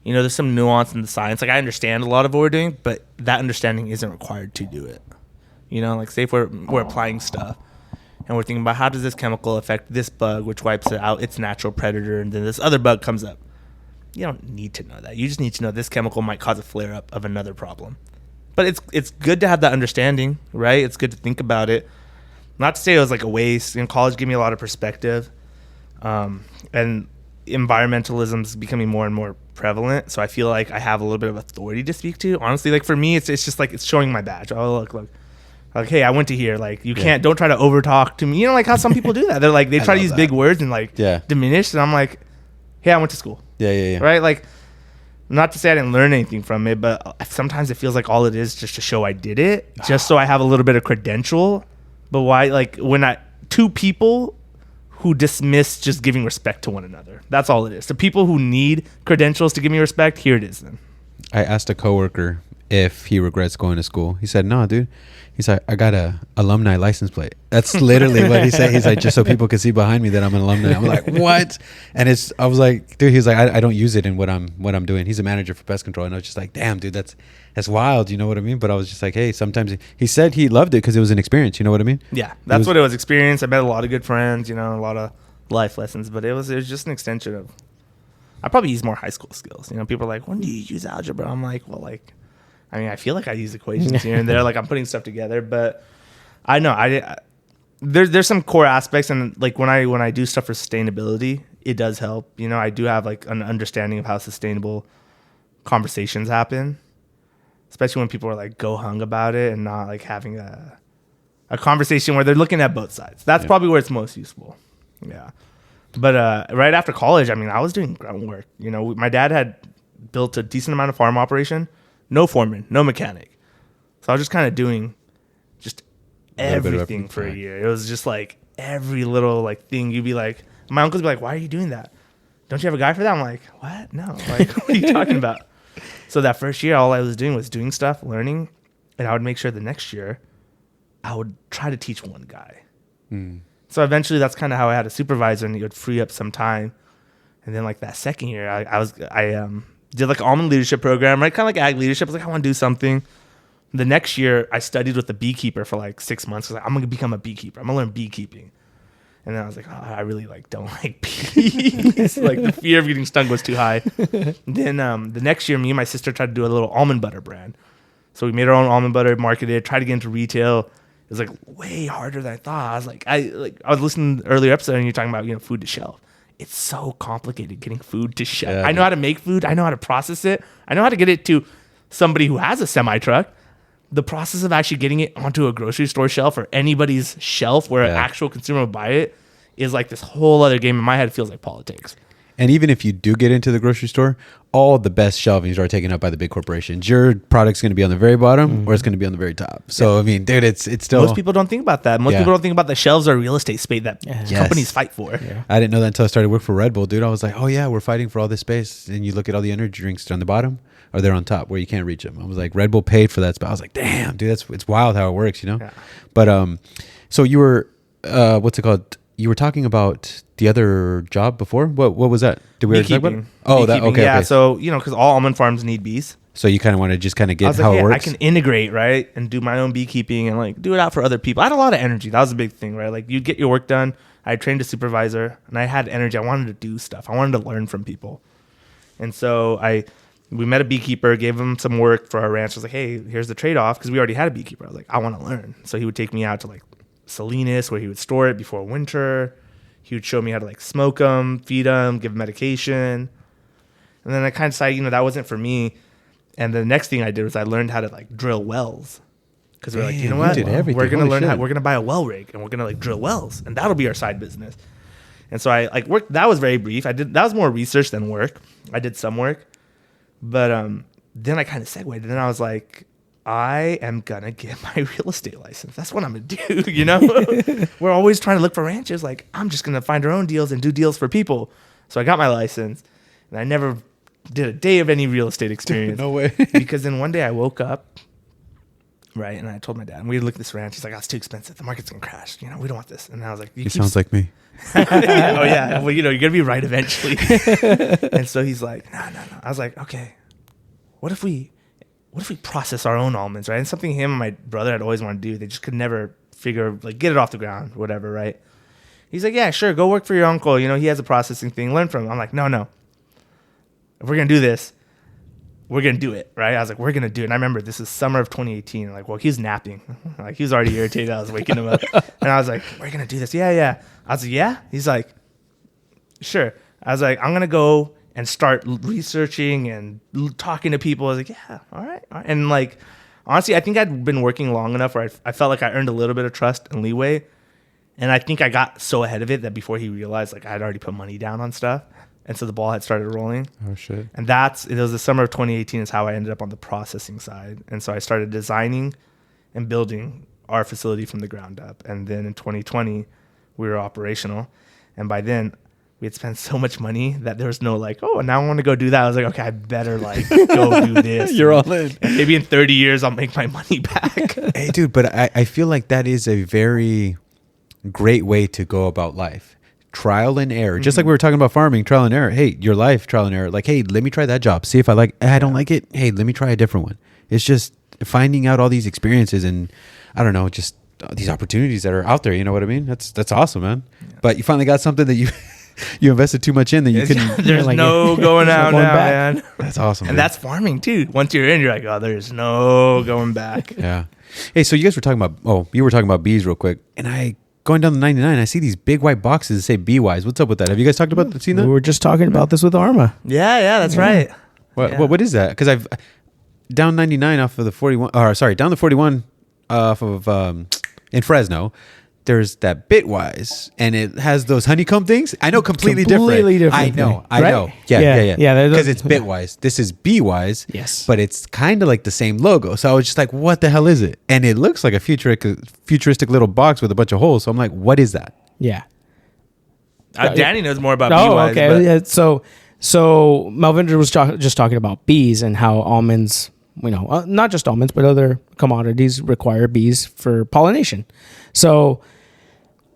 B: There's some nuance in the science. Like I understand a lot of what we're doing, but that understanding isn't required to do it. Like say if we're applying stuff and we're thinking about how does this chemical affect this bug, which wipes it out, its natural predator, and then this other bug comes up. You don't need to know that. You just need to know this chemical might cause a flare up of another problem. But it's good to have that understanding, right? It's good to think about it. Not to say it was like a waste. College gave me a lot of perspective. And environmentalism is becoming more and more prevalent, so I feel like I have a little bit of authority to speak to. Honestly, like for me, it's just like it's showing my badge. Oh, look, like hey, I went to here. Like you can't, don't try to over talk to me. Like how some people do that. They're like they try to use big words and like diminish, and I'm like, hey, I went to school. Yeah. Right, like not to say I didn't learn anything from it, but sometimes it feels like all it is just to show I did it, just so I have a little bit of credential. But why? Like when two people who dismiss just giving respect to one another. That's all it is. The people who need credentials to give me respect, here it is then.
C: I asked a coworker if he regrets going to school. He said, no, dude. He's like, I got a alumni license plate. That's literally what he said. He's like, just so people can see behind me that I'm an alumni. I'm like, what? And I was like, dude, he's like, I don't use it in what I'm doing. He's a manager for pest control. And I was just like, damn, dude, that's wild. You know what I mean? But I was just like, hey, sometimes he said he loved it because it was an experience. You know what I mean?
B: Yeah, that's what it was. Experience. I met a lot of good friends, a lot of life lessons, but it was just an extension of, I probably use more high school skills. People are like, when do you use algebra? I'm like, well, like, I mean, I feel like I use equations here and there, like I'm putting stuff together, but I know there's some core aspects, and like when I do stuff for sustainability, it does help. I do have like an understanding of how sustainable conversations happen, especially when people are like go hung about it and not like having a conversation where they're looking at both sides. That's probably where it's most useful. Yeah. But right after college, I mean, I was doing grunt work. My dad had built a decent amount of farm operation. No foreman, no mechanic. So I was just kind of doing just everything for a year. It was just like every little like thing. You'd be like, my uncles would be like, why are you doing that? Don't you have a guy for that? I'm like, what? No. Like, what are you talking about? So that first year, all I was doing was doing stuff, learning, and I would make sure the next year I would try to teach one guy. So eventually that's kind of how I had a supervisor, and he would free up some time. And then like that second year, I did like an almond leadership program, right? Kind of like ag leadership. I was like, I want to do something. The next year, I studied with a beekeeper for like 6 months. I was like, I'm going to become a beekeeper. I'm going to learn beekeeping. And then I was like, oh, I really like don't like bees. Like the fear of getting stung was too high. Then the next year, me and my sister tried to do a little almond butter brand. So we made our own almond butter, marketed it, tried to get into retail. It was like way harder than I thought. I was like, I was listening to the earlier episode, and you're talking about food to shelf. It's so complicated getting food to shelf. Yeah, I know how to make food. I know how to process it. I know how to get it to somebody who has a semi-truck. The process of actually getting it onto a grocery store shelf or anybody's shelf where an actual consumer will buy it is like this whole other game. In my head, it feels like politics.
C: And even if you do get into the grocery store, all the best shelvings are taken up by the big corporations. Your product's going to be on the very bottom or it's going to be on the very top. So, I mean, dude, it's still...
B: Most people don't think about that. Most people don't think about the shelves are real estate space that companies fight for.
C: Yeah. I didn't know that until I started work for Red Bull, dude. I was like, oh, yeah, we're fighting for all this space. And you look at all the energy drinks, they're on the bottom or they're on top where you can't reach them. I was like, Red Bull paid for that spot. I was like, damn, dude, it's wild how it works, Yeah. But so you were, what's it called? You were talking about the other job before. What was that? Did we already talk about it? Oh, that okay.
B: Yeah.
C: Okay.
B: So because all almond farms need bees.
C: So you kind of want to just kind of get
B: how
C: it works.
B: I can integrate, right, and do my own beekeeping and like do it out for other people. I had a lot of energy. That was a big thing, right? Like you get your work done. I trained a supervisor, and I had energy. I wanted to do stuff. I wanted to learn from people, and so we met a beekeeper, gave him some work for our ranch. I was like, hey, here's the trade-off, because we already had a beekeeper. I was like, I want to learn. So he would take me out to like Salinas, where he would store it before winter. He would show me how to like smoke them, feed them, give medication. And then I kind of decided, that wasn't for me. And the next thing I did was I learned how to like drill wells. Because we're like, you know what? We're going to learn how, we're going to buy a well rig and we're going to like drill wells. And that'll be our side business. And so I like worked. That was very brief. That was more research than work. I did some work. But then I kind of segued. And then I was like, I am going to get my real estate license. That's what I'm going to do, We're always trying to look for ranches. Like, I'm just going to find our own deals and do deals for people. So I got my license. And I never did a day of any real estate experience.
C: No way.
B: Because then one day I woke up, right, and I told my dad, and we looked at this ranch. He's like, oh, it's too expensive. The market's going to crash. We don't want this. And I was like,
C: He sounds like me.
B: Oh, yeah. Well, you're going to be right eventually. And so he's like, no. I was like, okay, what if we process our own almonds, right? And something him and my brother had always wanted to do. They just could never get it off the ground, whatever, right? He's like, yeah, sure, go work for your uncle. He has a processing thing. Learn from him. I'm like, no. If we're going to do this, we're going to do it, right? I was like, we're going to do it. And I remember this is summer of 2018. Like, well, he was napping. Like, he was already irritated. I was waking him up. And I was like, we're going to do this. Yeah. I was like, yeah? He's like, sure. I was like, I'm going to go and start researching and talking to people. I was like, yeah, all right. And like, honestly, I think I'd been working long enough where I felt like I earned a little bit of trust and leeway. And I think I got so ahead of it that before he realized, like, I had already put money down on stuff. And so the ball had started rolling.
C: Oh, shit.
B: And it was the summer of 2018 is how I ended up on the processing side. And so I started designing and building our facility from the ground up. And then in 2020, we were operational. And by then, we had spent so much money that there was no like, oh, now I want to go do that. I was like, okay, I better like go do this.
C: You're all in.
B: And maybe in 30 years, I'll make my money back.
C: Hey, dude, but I feel like that is a very great way to go about life. Trial and error. Just like we were talking about farming, trial and error. Hey, your life, trial and error. Like, hey, let me try that job. See if I like I don't like it. Hey, let me try a different one. It's just finding out all these experiences and I don't know, just these opportunities that are out there. You know what I mean? That's awesome, man. Yeah. But you finally got something that you invested too much in that you couldn't.
B: There's
A: like,
B: no going out now, man.
C: That's awesome.
B: And that's farming too. Once you're in, you're like, oh, there's no going back.
C: Yeah. Hey, so you guys were talking about you were talking about bees real quick, and going down the 99, I see these big white boxes that say Bee Wise. What's up with that? Have you guys talked about seen that?
A: We were just talking about this with Arma.
B: Yeah, that's right.
C: What is that? Because I've down 99 off of the 41. Or sorry, down the 41 off of in Fresno. There's that Bitwise, and it has those honeycomb things. I know completely different. I know. Yeah. Because it's Bitwise. This is Beewise.
A: Yes.
C: But it's kind of like the same logo. So I was just like, what the hell is it? And it looks like a futuristic little box with a bunch of holes. So I'm like, what is that?
A: Yeah.
B: Danny knows more about
A: Beewise.
B: Okay.
A: Yeah, so Mallvinder was just talking about bees and how almonds, not just almonds, but other commodities require bees for pollination. So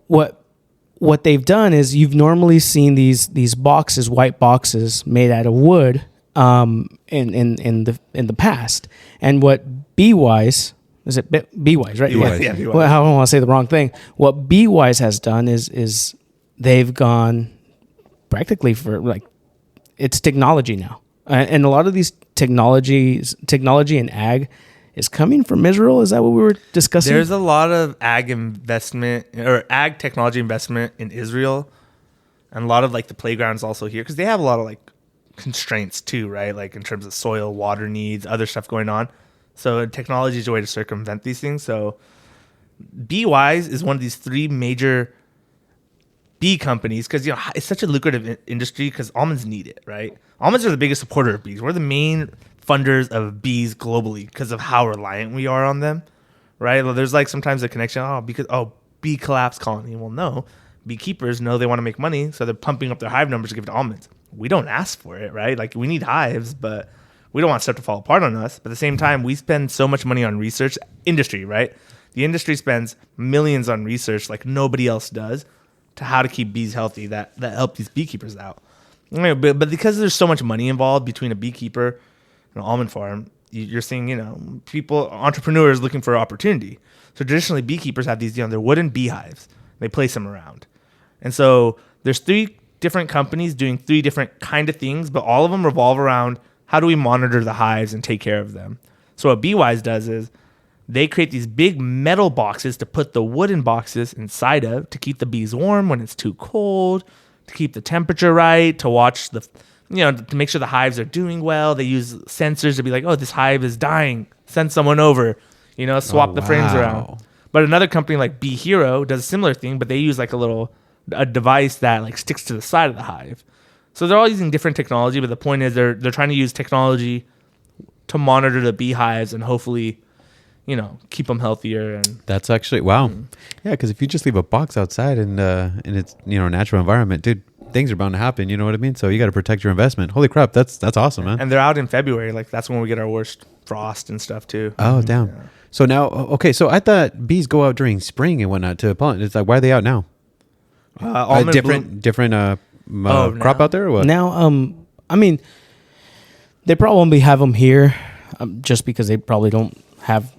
A: what they've done is you've normally seen these boxes, white boxes made out of wood, in the past. And what Beewise is it Beewise, right?
C: Beewise.
B: Yeah. Beewise.
A: Well, I don't want to say the wrong thing. What Beewise has done is they've gone practically for like it's technology now, and a lot of these technology and ag is coming from Israel. Is that what we were discussing?
B: There's a lot of ag investment or ag technology investment in Israel, and a lot of like the playgrounds also here because they have a lot of like constraints too, right? Like in terms of soil, water needs, other stuff going on. So technology is a way to circumvent these things. So Beewise is one of these three major bee companies because it's such a lucrative industry because almonds need it, right? Almonds are the biggest supporter of bees. We're the main funders of bees globally because of how reliant we are on them, right? There's like sometimes a connection, bee collapse colony. Well, no, beekeepers know they want to make money, so they're pumping up their hive numbers to give it to almonds. We don't ask for it, right? Like we need hives, but we don't want stuff to fall apart on us. But at the same time, we spend so much money on research industry, right? The industry spends millions on research like nobody else does to how to keep bees healthy that help these beekeepers out. But because there's so much money involved between a beekeeper an almond farm, you're seeing, people, entrepreneurs looking for opportunity. So traditionally, beekeepers have these, they're wooden beehives. They place them around. And so there's three different companies doing three different kind of things, but all of them revolve around how do we monitor the hives and take care of them. So what Beewise does is they create these big metal boxes to put the wooden boxes inside of to keep the bees warm when it's too cold, to keep the temperature right, to watch the to make sure the hives are doing well. They use sensors to be like, oh, this hive is dying. Send someone over, swap the frames around. But another company like Bee Hero does a similar thing, but they use like a device that like sticks to the side of the hive. So they're all using different technology, but the point is they're trying to use technology to monitor the beehives and hopefully, keep them healthier. And
C: that's actually wow. Yeah, because if you just leave a box outside in its natural environment, dude, things are bound to happen. You know what I mean? So you got to protect your investment. Holy crap, that's awesome, man.
B: And they're out in February, like that's when we get our worst frost and stuff too.
C: Oh, damn. Yeah. So now, okay, so I thought bees go out during spring and whatnot to pollinate. It's like, why are they out now? Different crop out there or what?
A: Now, they probably have them here just because they probably don't have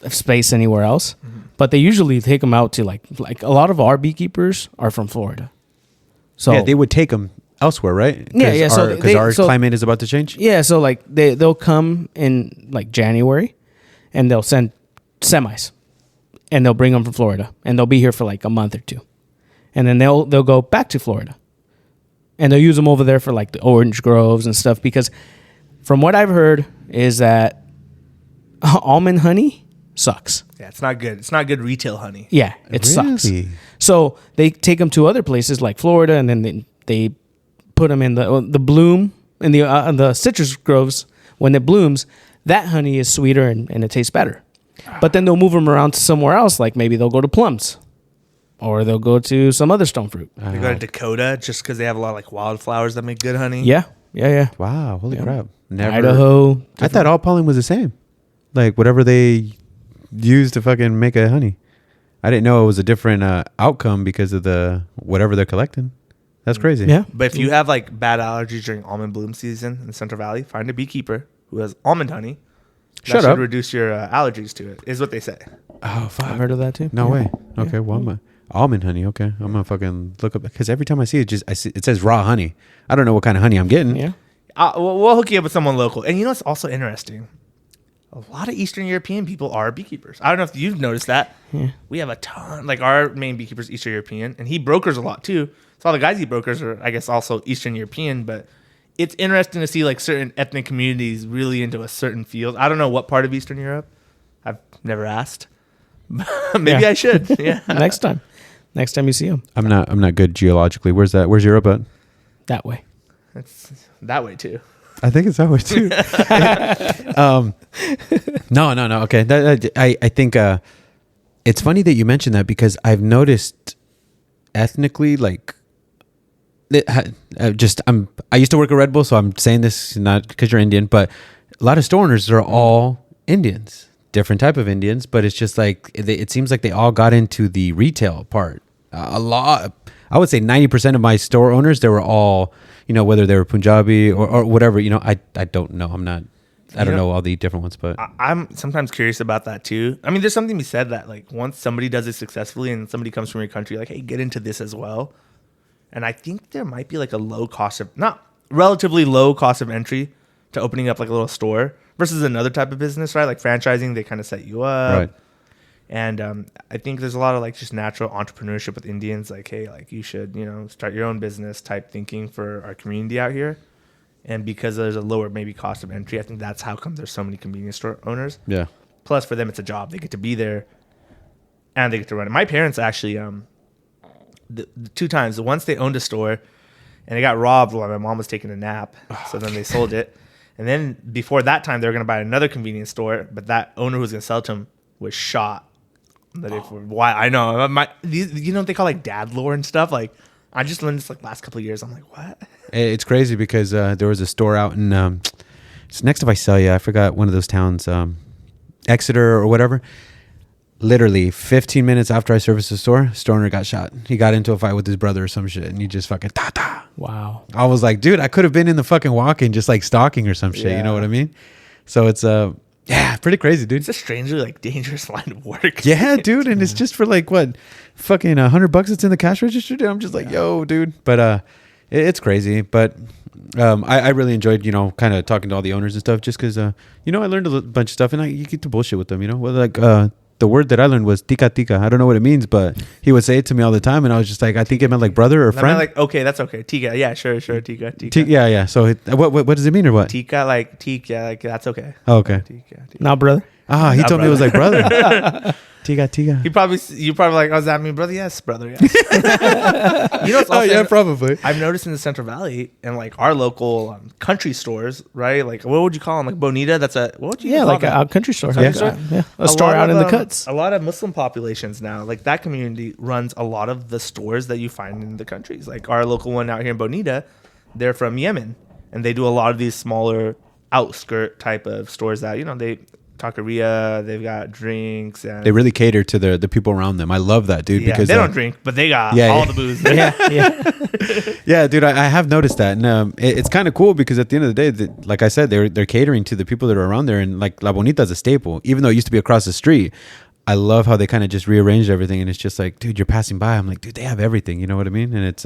A: space anywhere else. Mm-hmm. But they usually take them out to like a lot of our beekeepers are from Florida. So
C: yeah, they would take them elsewhere, right?
A: Yeah.
C: Because our climate is about to change.
A: Yeah, so like they'll come in like January, and they'll send semis, and they'll bring them from Florida, and they'll be here for like a month or two, and then they'll go back to Florida, and they'll use them over there for like the orange groves and stuff. Because from what I've heard is that almond honey sucks.
B: Yeah, it's not good. It's not good retail honey.
A: Yeah, it sucks. So they take them to other places like Florida, and then they put them in the bloom in the citrus groves. When it blooms, that honey is sweeter and it tastes better. But then they'll move them around to somewhere else, like maybe they'll go to plums, or they'll go to some other stone fruit.
B: They go to Dakota just because they have a lot of like wildflowers that make good honey.
A: Yeah.
C: Wow, holy crap! Never.
A: Idaho.
C: I thought all pollen was the same, like whatever they use to fucking make a honey. I didn't know it was a different outcome because of the whatever they're collecting. That's crazy.
A: Yeah.
B: But if you have like bad allergies during almond bloom season in the Central Valley, find a beekeeper who has almond honey. That should reduce your allergies to it, is what they say.
C: Oh, fuck.
A: I've heard of that too.
C: No way. Okay, well, almond honey. Okay, I'm gonna fucking look up because every time I see it, it says raw honey. I don't know what kind of honey I'm getting.
A: Yeah.
B: We'll hook you up with someone local. And it's also interesting. A lot of Eastern European people are beekeepers. I don't know if you've noticed that. Yeah. We have a ton. Like our main beekeeper is Eastern European, and he brokers a lot too. So all the guys he brokers are, I guess, also Eastern European. But it's interesting to see like certain ethnic communities really into a certain field. I don't know what part of Eastern Europe. I've never asked. Maybe I should. Yeah.
A: Next time you see him.
C: I'm not good geologically. Where's that? Where's Europe at?
A: That way.
B: It's that way too.
C: I think it's that way too. No. Okay, I think it's funny that you mentioned that because I've noticed ethnically, like, I used to work at Red Bull, so I'm saying this not because you're Indian, but a lot of store owners are all Indians, different type of Indians, but it's just like it seems like they all got into the retail part. A lot, I would say 90% of my store owners, they were all, whether they were Punjabi or whatever, I don't know. I don't know all the different ones, but
B: I'm sometimes curious about that too. I mean, there's something to be said that like once somebody does it successfully and somebody comes from your country, like, hey, get into this as well. And I think there might be like a relatively low cost of entry to opening up like a little store versus another type of business, right? Like franchising, they kind of set you up.
C: Right.
B: And I think there's a lot of like just natural entrepreneurship with Indians. Like, hey, like you should, start your own business type thinking for our community out here. And because there's a lower maybe cost of entry, I think that's how come there's so many convenience store owners.
C: Yeah.
B: Plus for them, it's a job. They get to be there and they get to run it. My parents actually, the two times, once they owned a store and it got robbed while my mom was taking a nap. So then they sold it. And then before that time, they were going to buy another convenience store, but that owner who was going to sell it to them was shot. Why? I know. What they call like dad lore and stuff? Like, I just learned this like last couple of years. I'm like, what?
C: It's crazy because there was a store out in it's next to Visalia. I forgot one of those towns, Exeter or whatever. Literally 15 minutes after I serviced the store owner got shot. He got into a fight with his brother or some shit, and he just fucking ta-ta.
A: Wow.
C: I was like, dude, I could have been in the fucking walk-in just like stalking or some shit. Yeah. You know what I mean? So it's yeah, pretty crazy, dude.
B: It's a strangely like dangerous line of work.
C: Yeah, dude, and it's just for like what, fucking $100 it's in the cash register, dude. I'm just like, yo, dude. But it's crazy. But I really enjoyed, kind of talking to all the owners and stuff, just because I learned a bunch of stuff, and you get to bullshit with them, Well, like the word that I learned was tika tika. I don't know what it means, but he would say it to me all the time, and I was just like, I think it meant like brother or
B: And I
C: friend.
B: meant like, okay, that's okay. Tika. Yeah, sure. Tika.
C: Yeah. So what does it mean or what?
B: Tika, like tika, like that's okay.
C: Oh, okay.
B: Tika.
A: Now, brother.
C: Ah, he
B: Not
C: told me it was like brother. Tika tika.
B: You probably like, oh, does that mean brother? Yes, brother. Yes. You know, it's also,
C: Oh yeah, probably.
B: I've noticed in the Central Valley and like our local country stores, right? Like, what would you call them? Like Bonita. That's a what would you call
A: Like
B: that?
A: a country store.
B: Country
A: Yeah.
B: store?
A: Yeah. A store
B: lot
A: out
B: of,
A: in the cuts.
B: A lot of Muslim populations now, like that community runs a lot of the stores that you find in the countries. Like our local one out here in Bonita, they're from Yemen, and they do a lot of these smaller outskirt type of stores that they taqueria, they've got drinks, and
C: They really cater to the people around them. I love that, dude.
B: yeah,
C: Because
B: they don't drink, but they got all the booze.
A: Yeah.
C: Yeah, dude, I have noticed that, and it's kind of cool because at the end of the day, like I said, they're catering to the people that are around there, and like La Bonita is a staple, even though it used to be across the street. I love how they kind of just rearranged everything, and it's just like, dude, you're passing by. I'm like, dude, they have everything. You know what I mean? And it's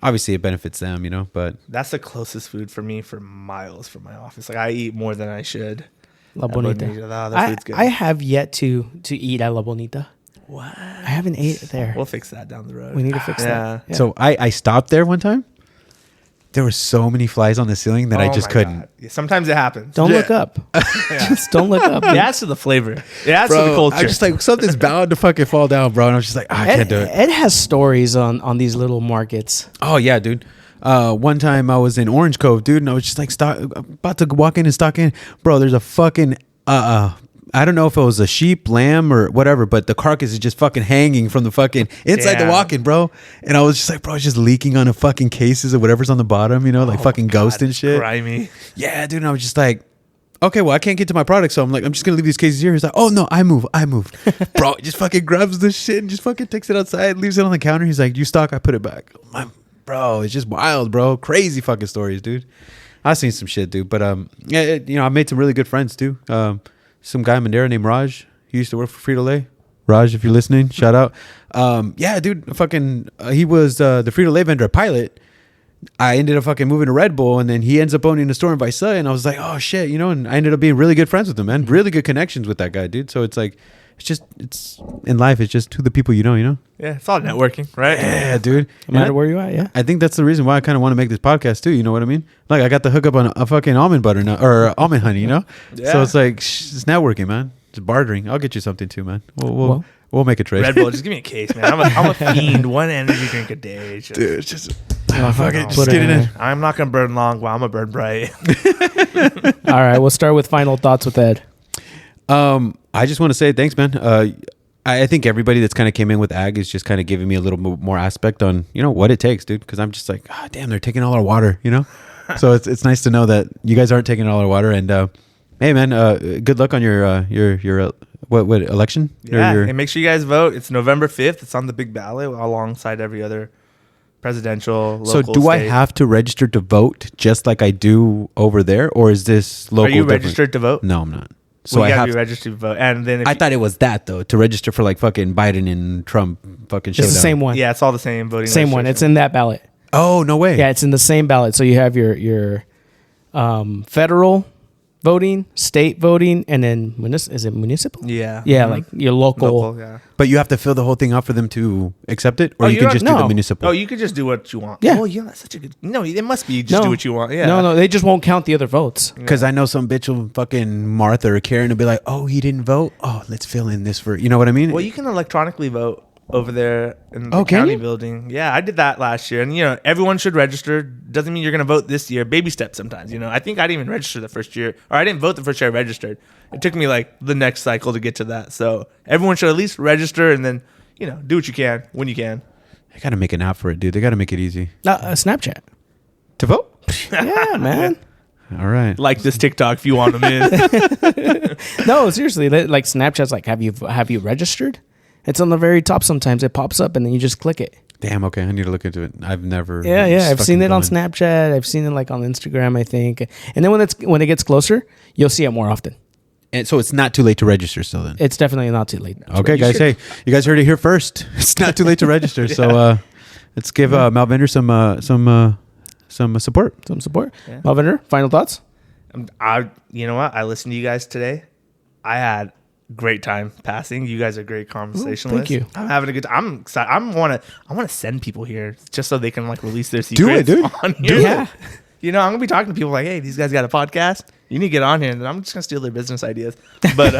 C: obviously it benefits them, but
B: That's the closest food for me for miles from my office. Like I eat more than I should.
A: La Bonita.
B: Oh, that food's good.
A: I have yet to eat at La Bonita.
B: What?
A: I haven't ate it there.
B: We'll fix that down the road.
A: We need to fix that. Yeah.
C: So I stopped there one time. There were so many flies on the ceiling that I just
B: my
C: couldn't.
B: God. Yeah, sometimes it happens.
A: Don't look up. Just don't look up.
B: It adds to the flavor. It adds to the culture.
C: I'm just like, something's bound to fucking fall down, bro. And I'm just like, I can't do it.
A: Ed has stories on these little markets.
C: Oh yeah, dude. One time I was in Orange Cove, dude, and I was just like about to walk in and stock in. Bro, there's a fucking I don't know if it was a sheep, lamb, or whatever, but the carcass is just fucking hanging from the fucking inside the
B: Damn.
C: walk-in, bro. And I was just like, bro, it's just leaking on the fucking cases or whatever's on the bottom, like fucking ghost and shit.
B: Grimy.
C: Yeah, dude. And I was just like, okay, well, I can't get to my product, so I'm like, I'm just gonna leave these cases here. He's like, oh no, I moved. Bro, he just fucking grabs the shit and just fucking takes it outside, leaves it on the counter. He's like, you stock, I put it back. Bro, it's just wild, bro. Crazy fucking stories, dude. I've seen some shit, dude. But I made some really good friends too. Some guy in Madera named Raj. He used to work for Frito-Lay. Raj, if you're listening, shout out. Yeah, dude, fucking, he was the Frito-Lay vendor at Pilot. I ended up fucking moving to Red Bull, and then he ends up owning a store in Vice, and I was like, oh shit, and I ended up being really good friends with him, man. Really good connections with that guy, dude. So it's like, it's in life, it's just to the people you know.
B: Yeah, it's all networking, right?
C: Yeah, dude.
A: No matter where you at, yeah.
C: I think that's the reason why I kind of want to make this podcast too. You know what I mean? Like I got the hookup on a fucking almond butter now, or almond honey,
B: Yeah.
C: So it's like it's networking, man. It's bartering. I'll get you something too, man. We'll make a trade.
B: Red Bull, just give me a case, man. I'm a fiend. One energy drink a day.
C: Dude, it's just
A: fucking
C: just get it in.
B: I'm not gonna burn long, but I'm gonna burn bright.
A: All right, we'll start with final thoughts with Ed.
C: I just want to say thanks, man. I think everybody that's kind of came in with ag is just kind of giving me a little more aspect on what it takes, dude. Because I'm just like, ah, damn, they're taking all our water, So it's nice to know that you guys aren't taking all our water. And hey, man, good luck on your what election?
B: Yeah,
C: Your-
B: and make sure you guys vote. It's November 5th. It's on the big ballot alongside every other presidential.
C: So
B: Local,
C: do I
B: state.
C: have to register to vote just like I do over there, or is this local?
B: Are you
C: different?
B: registered to vote?
C: No, I'm not. So
B: So
C: I
B: you gotta
C: have.
B: be registered to vote, and then
C: I thought it was that though, to register for like fucking Biden and Trump fucking showdown.
A: It's the same one.
B: yeah, it's all the same voting.
A: Same one. It's in that ballot.
C: Oh no way.
A: Yeah, it's in the same ballot. So you have your federal voting, state voting, and then is it municipal?
B: Yeah.
A: Yeah,
B: Mhm.
A: like your local.
B: yeah.
C: But you have to fill the whole thing out for them to accept it, or
B: Oh,
C: you
B: you
C: can
B: don't-
C: just do the
A: no.
C: municipal.
B: Oh, you could just do what you want.
A: Yeah.
B: Oh, yeah, that's such a good. No, it must be just do what you want. Yeah.
A: No, they just won't count the other votes.
C: Because I know some bitch will fucking Martha or Karen will be like, "Oh, he didn't vote. Oh, let's fill in this for you know what I mean."
B: Well, you can electronically vote over there in the
C: Oh, can
B: county
C: you?
B: building. Yeah, I did that last year, and everyone should register. Doesn't mean you're going to vote this year. Baby steps sometimes. I think I didn't even register the first year, or I didn't vote the first year I registered. It took me like the next cycle to get to that. So everyone should at least register, and then do what you can when you can.
C: They gotta make an app for it, dude. They gotta make it easy
A: Snapchat.
C: to vote.
A: Yeah, man.
C: All right.
B: Like this TikTok if you want them in.
A: No, seriously. Like Snapchat's like, have you registered? It's on the very top. Sometimes it pops up, and then you just click it.
C: Damn. Okay, I need to look into it. I've never.
A: Yeah.
C: just
A: I've seen
C: fucking
A: it on
C: going.
A: Snapchat. I've seen it like on Instagram, I think. And then when it gets closer, you'll see it more often.
C: And so it's not too late to register still then.
A: It's definitely not too late.
C: Okay, guys. Hey, you guys heard it here first. It's not too late to register. So let's give Mallvinder some support.
A: Some support.
B: Yeah.
A: Mallvinder, final thoughts?
B: You know what? I listened to you guys today. I had great time passing. You guys are great conversationalists.
A: thank you.
B: I'm having a good. I'm excited. I want to send people here just so they can like release their
C: Do it,
B: secrets
C: dude.
B: on here.
A: Yeah.
B: You know, I'm gonna be talking to people like, hey, these guys got a podcast. You need to get on here, and I'm just gonna steal their business ideas. But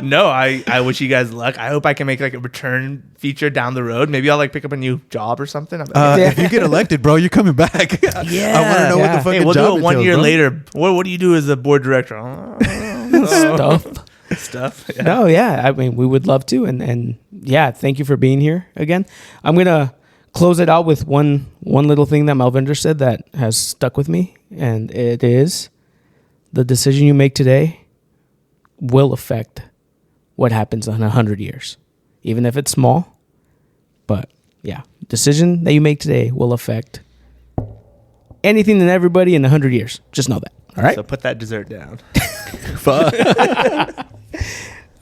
B: no, I wish you guys luck. I hope I can make like a return feature down the road. Maybe I'll like pick up a new job or something.
C: If you get elected, bro, you're coming back. I want to know what the fucking
B: Hey, we'll
C: job
B: do it 1
C: entails,
B: year
C: bro.
B: later. What do you do as a board director? Stuff. Yeah.
A: No, yeah. I mean, we would love to, and yeah, thank you for being here again. I'm gonna close it out with one little thing that Mallvinder said that has stuck with me, and it is the decision you make today will affect what happens in 100 years, even if it's small. But yeah, decision that you make today will affect anything and everybody in 100 years. Just know that. All right.
B: So put that dessert down.
C: Fuck.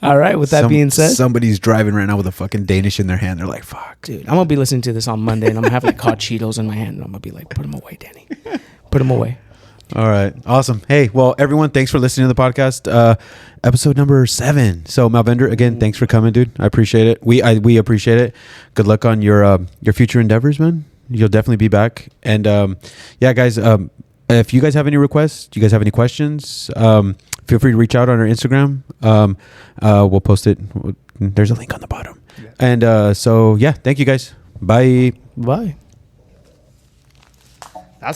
A: All right. With that being said,
C: somebody's driving right now with a fucking Danish in their hand. They're like, fuck.
A: dude, I'm gonna be listening to this on Monday, and I'm gonna have like hot Cheetos in my hand, and I'm gonna be like, put them away, Danny. Put them away.
C: All right. Awesome. Hey, well, everyone, thanks for listening to the podcast. Episode number 7. So, Mallvinder, again, thanks for coming, dude. I appreciate it. We appreciate it. Good luck on your future endeavors, man. You'll definitely be back. And yeah, guys, if you guys have any requests, you guys have any questions, feel free to reach out on our Instagram. We'll post it. There's a link on the bottom. Yeah. And so, yeah, thank you guys. Bye.
A: Bye.